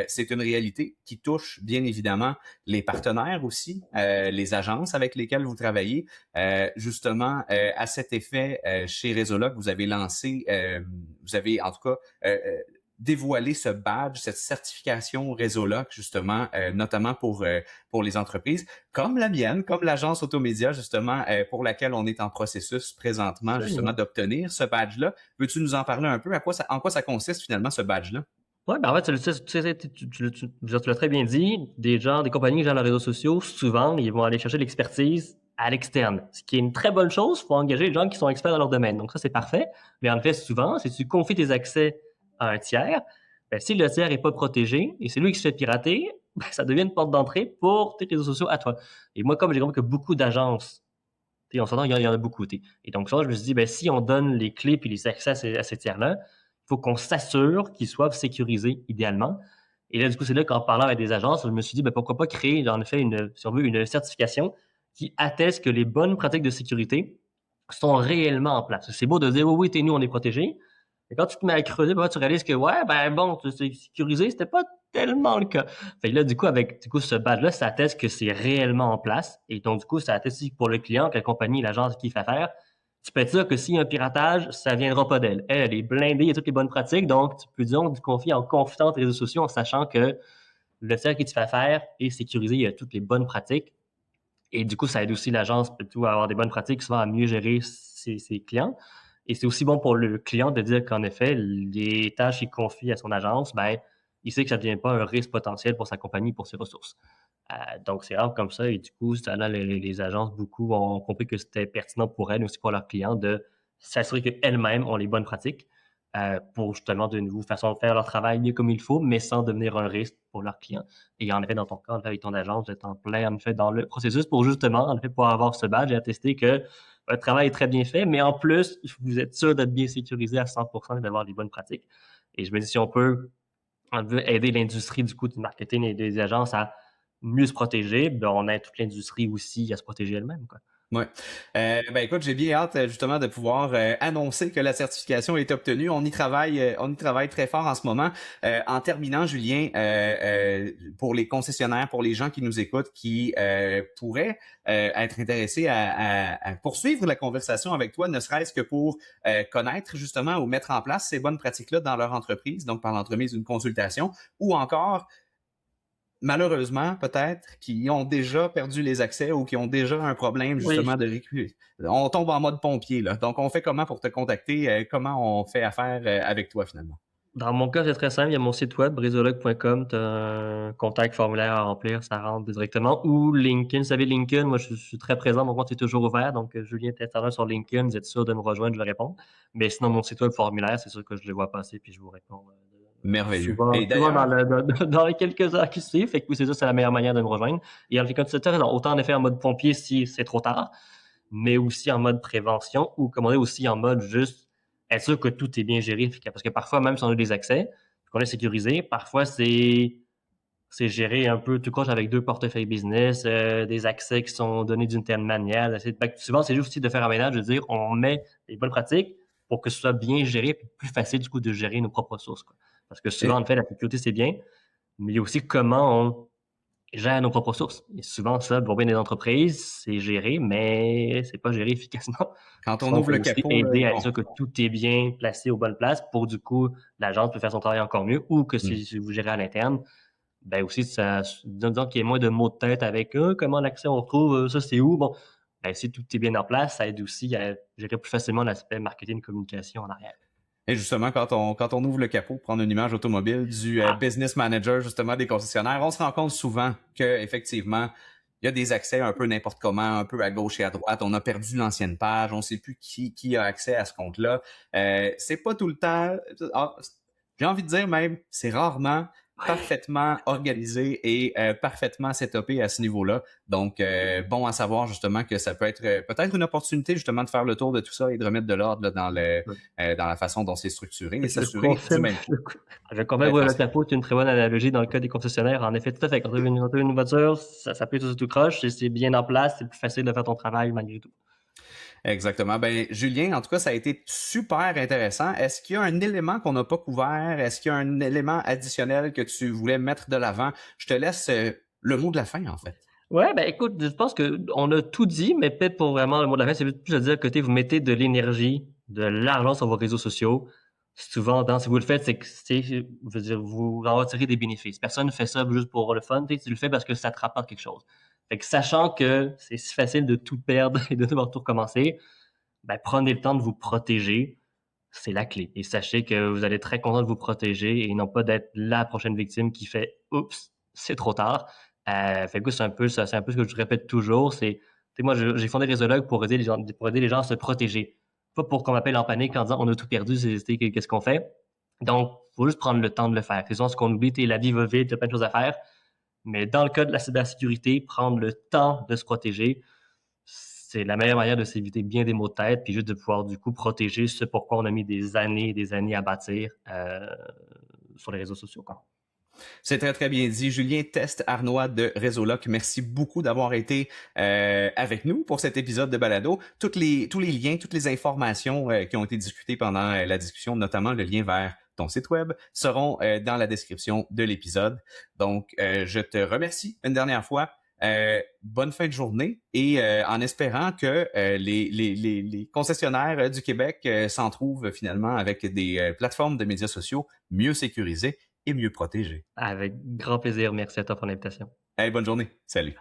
C'est une réalité qui touche bien évidemment les partenaires aussi, les agences avec lesquelles vous travaillez. Justement, à cet effet, chez Resoloc, vous avez lancé, vous avez en tout cas dévoiler ce badge, cette certification Resoloc, justement, notamment pour les entreprises, comme la mienne, comme l'agence Automédia, justement, pour laquelle on est en processus présentement, justement, d'obtenir ce badge-là. Peux-tu nous en parler un peu? En quoi ça consiste, finalement, ce badge-là? Oui, ben en fait, tu l'as très bien dit. Des compagnies qui gèrent les réseaux sociaux, souvent, ils vont aller chercher l'expertise à l'externe, ce qui est une très bonne chose. Il faut engager les gens qui sont experts dans leur domaine. Donc ça, c'est parfait. Mais en fait, souvent, si tu confies tes accès à un tiers, ben, si le tiers n'est pas protégé et c'est lui qui se fait pirater, ben, ça devient une porte d'entrée pour tes réseaux sociaux à toi. Et moi, comme j'ai compris que beaucoup d'agences, on s'entend, il y en a beaucoup. Et donc, ça, je me suis dit, ben, si on donne les clés et les accès à ces tiers-là, il faut qu'on s'assure qu'ils soient sécurisés idéalement. Et là, du coup, c'est là qu'en parlant avec des agences, je me suis dit, ben, pourquoi pas créer, en effet, si on veut, une certification qui atteste que les bonnes pratiques de sécurité sont réellement en place. C'est beau de dire, oui, nous, on est protégés. Et quand tu te mets à creuser, tu réalises que, ouais, ben bon, c'est sécurisé, c'était pas tellement le cas. Fait que là, du coup, avec ce badge-là, ça atteste que c'est réellement en place. Et donc, du coup, ça atteste aussi pour le client, que la compagnie, l'agence qui fait affaire, tu peux être sûr que s'il y a un piratage, ça viendra pas d'elle. Elle est blindée, il y a toutes les bonnes pratiques, donc tu peux donc confier en confiance tes réseaux sociaux en sachant que le site que tu fais faire est sécurisé, il y a toutes les bonnes pratiques. Et du coup, ça aide aussi l'agence plutôt à avoir des bonnes pratiques, souvent à mieux gérer ses clients. Et c'est aussi bon pour le client de dire qu'en effet, les tâches qu'il confie à son agence, ben, il sait que ça ne devient pas un risque potentiel pour sa compagnie, pour ses ressources. Donc, c'est rare comme ça. Et du coup, ça, là, les agences, beaucoup ont compris que c'était pertinent pour elles, mais aussi pour leurs clients, de s'assurer qu'elles-mêmes ont les bonnes pratiques pour justement de nouveau façon de faire leur travail mieux comme il faut, mais sans devenir un risque pour leurs clients. Et en effet, dans ton cas, en fait, avec ton agence, vous êtes en plein, en effet, dans le processus pour justement, en effet, pouvoir avoir ce badge et attester que votre travail est très bien fait, mais en plus, vous êtes sûr d'être bien sécurisé à 100% et d'avoir les bonnes pratiques. Et je me dis, si on peut aider l'industrie du coup du marketing et des agences à mieux se protéger, ben on aide toute l'industrie aussi à se protéger elle-même, quoi. Ouais. Ben écoute, j'ai bien hâte justement de pouvoir annoncer que la certification est obtenue. On y travaille très fort en ce moment. En terminant, Julien, pour les concessionnaires, pour les gens qui nous écoutent, qui pourraient être intéressés à poursuivre la conversation avec toi, ne serait-ce que pour connaître justement ou mettre en place ces bonnes pratiques-là dans leur entreprise, donc par l'entremise d'une consultation, ou encore malheureusement, peut-être, qui ont déjà perdu les accès ou qui ont déjà un problème Oui. justement de récupérer. On tombe en mode pompier, là. Donc, on fait comment pour te contacter? Comment on fait affaire avec toi, finalement? Dans mon cas, c'est très simple. Il y a mon site web, brisologue.com. Tu as un contact formulaire à remplir, ça rentre directement. Ou LinkedIn. Vous savez, LinkedIn, moi, je suis très présent. Mon compte est toujours ouvert. Donc, Julien Testardin sur LinkedIn, vous êtes sûr de me rejoindre, je vais répondre. Mais sinon, mon site web formulaire, c'est sûr que je le vois passer puis je vous réponds Merveilleux. souvent, Et souvent d'ailleurs, dans les quelques heures qui suivent. Fait que oui, c'est ça, c'est la meilleure manière de me rejoindre. Et en fait, comme tu disais, autant en effet en mode pompier si c'est trop tard, mais aussi en mode prévention ou, comme on dit, aussi en mode juste être sûr que tout est bien géré. Parce que parfois, même si on a des accès, qu'on est sécurisé, parfois c'est géré un peu tout croche avec deux portefeuilles business, des accès qui sont donnés d'une telle manière. Souvent, c'est juste aussi de faire un ménage, de dire on met les bonnes pratiques pour que ce soit bien géré et plus facile du coup de gérer nos propres ressources, quoi. Parce que souvent, et, en fait, la sécurité, c'est bien, mais il y a aussi comment on gère nos propres ressources. Et souvent, ça, pour bien des entreprises, c'est géré, mais c'est pas géré efficacement. quand on Souvent, il ouvre faut le aussi capot, là, aider à être bon. sûr que tout est bien placé aux bonnes places pour, du coup, l'agence peut faire son travail encore mieux ou que Hmm. si vous gérez à l'interne, ben aussi, ça, disons qu'il y ait moins de mots de tête avec comment l'accès on retrouve, ça c'est où. Bon, ben, si tout est bien en place, ça aide aussi à gérer plus facilement l'aspect marketing communication en arrière. Et justement, quand on ouvre le capot, prendre une image automobile du business manager, justement, des concessionnaires, on se rend compte souvent que effectivement, il y a des accès un peu n'importe comment, un peu à gauche et à droite. On a perdu l'ancienne page, on ne sait plus qui a accès à ce compte-là. C'est pas tout le temps. ah, J'ai envie de dire même, c'est rarement parfaitement organisé et parfaitement setupé à ce niveau-là. Donc, bon à savoir justement que ça peut être peut-être une opportunité justement de faire le tour de tout ça et de remettre de l'ordre là, dans la façon dont c'est structuré et Je s'assurer du confirme, même coup je confirme, d'être oui, en le sécurité. capot, c'est une très bonne analogie dans le cas des concessionnaires. En effet, tout à fait. Quand tu as une voiture, ça peut être tout croche, c'est bien en place, c'est plus facile de faire ton travail malgré tout. Exactement. Ben, Julien, en tout cas, ça a été super intéressant. Est-ce qu'il y a un élément qu'on n'a pas couvert? Est-ce qu'il y a un élément additionnel que tu voulais mettre de l'avant? Je te laisse le mot de la fin, en fait. Ouais, ben écoute, je pense qu'on a tout dit, mais peut-être pour vraiment le mot de la fin, c'est plus de dire que vous mettez de l'énergie, de l'argent sur vos réseaux sociaux. Souvent, si vous le faites, c'est que je veux dire, vous en retirez des bénéfices. Personne ne fait ça juste pour le fun, tu le fais parce que ça te rapporte quelque chose. Fait que sachant que c'est si facile de tout perdre et de devoir tout recommencer, ben prenez le temps de vous protéger, c'est la clé. Et sachez que vous allez être très content de vous protéger et non pas d'être la prochaine victime qui fait oups, c'est trop tard. Fait que c'est un peu ça, c'est un peu ce que je répète toujours. Moi, j'ai fondé Résologue pour aider les gens à se protéger. Pas pour qu'on m'appelle en panique en disant on a tout perdu, qu'est-ce qu'on fait? Donc, faut juste prendre le temps de le faire. C'est souvent ce qu'on oublie, la vie va vite, il y a plein de choses à faire. Mais dans le cas de la cybersécurité, prendre le temps de se protéger, c'est la meilleure manière de s'éviter bien des maux de tête, puis juste de pouvoir du coup protéger ce pourquoi on a mis des années et des années à bâtir sur les réseaux sociaux, quoi. C'est très, très bien dit. Julien Teste-Arnois de Résoloc, merci beaucoup d'avoir été avec nous pour cet épisode de Balado. Tous les liens, toutes les informations qui ont été discutées pendant la discussion, notamment le lien vers ton site web, seront dans la description de l'épisode. Donc, je te remercie une dernière fois. Bonne fin de journée et en espérant que les concessionnaires du Québec s'en trouvent finalement avec des plateformes de médias sociaux mieux sécurisées et mieux protégées. Avec grand plaisir. Merci à toi pour l'invitation. Hey, bonne journée. Salut.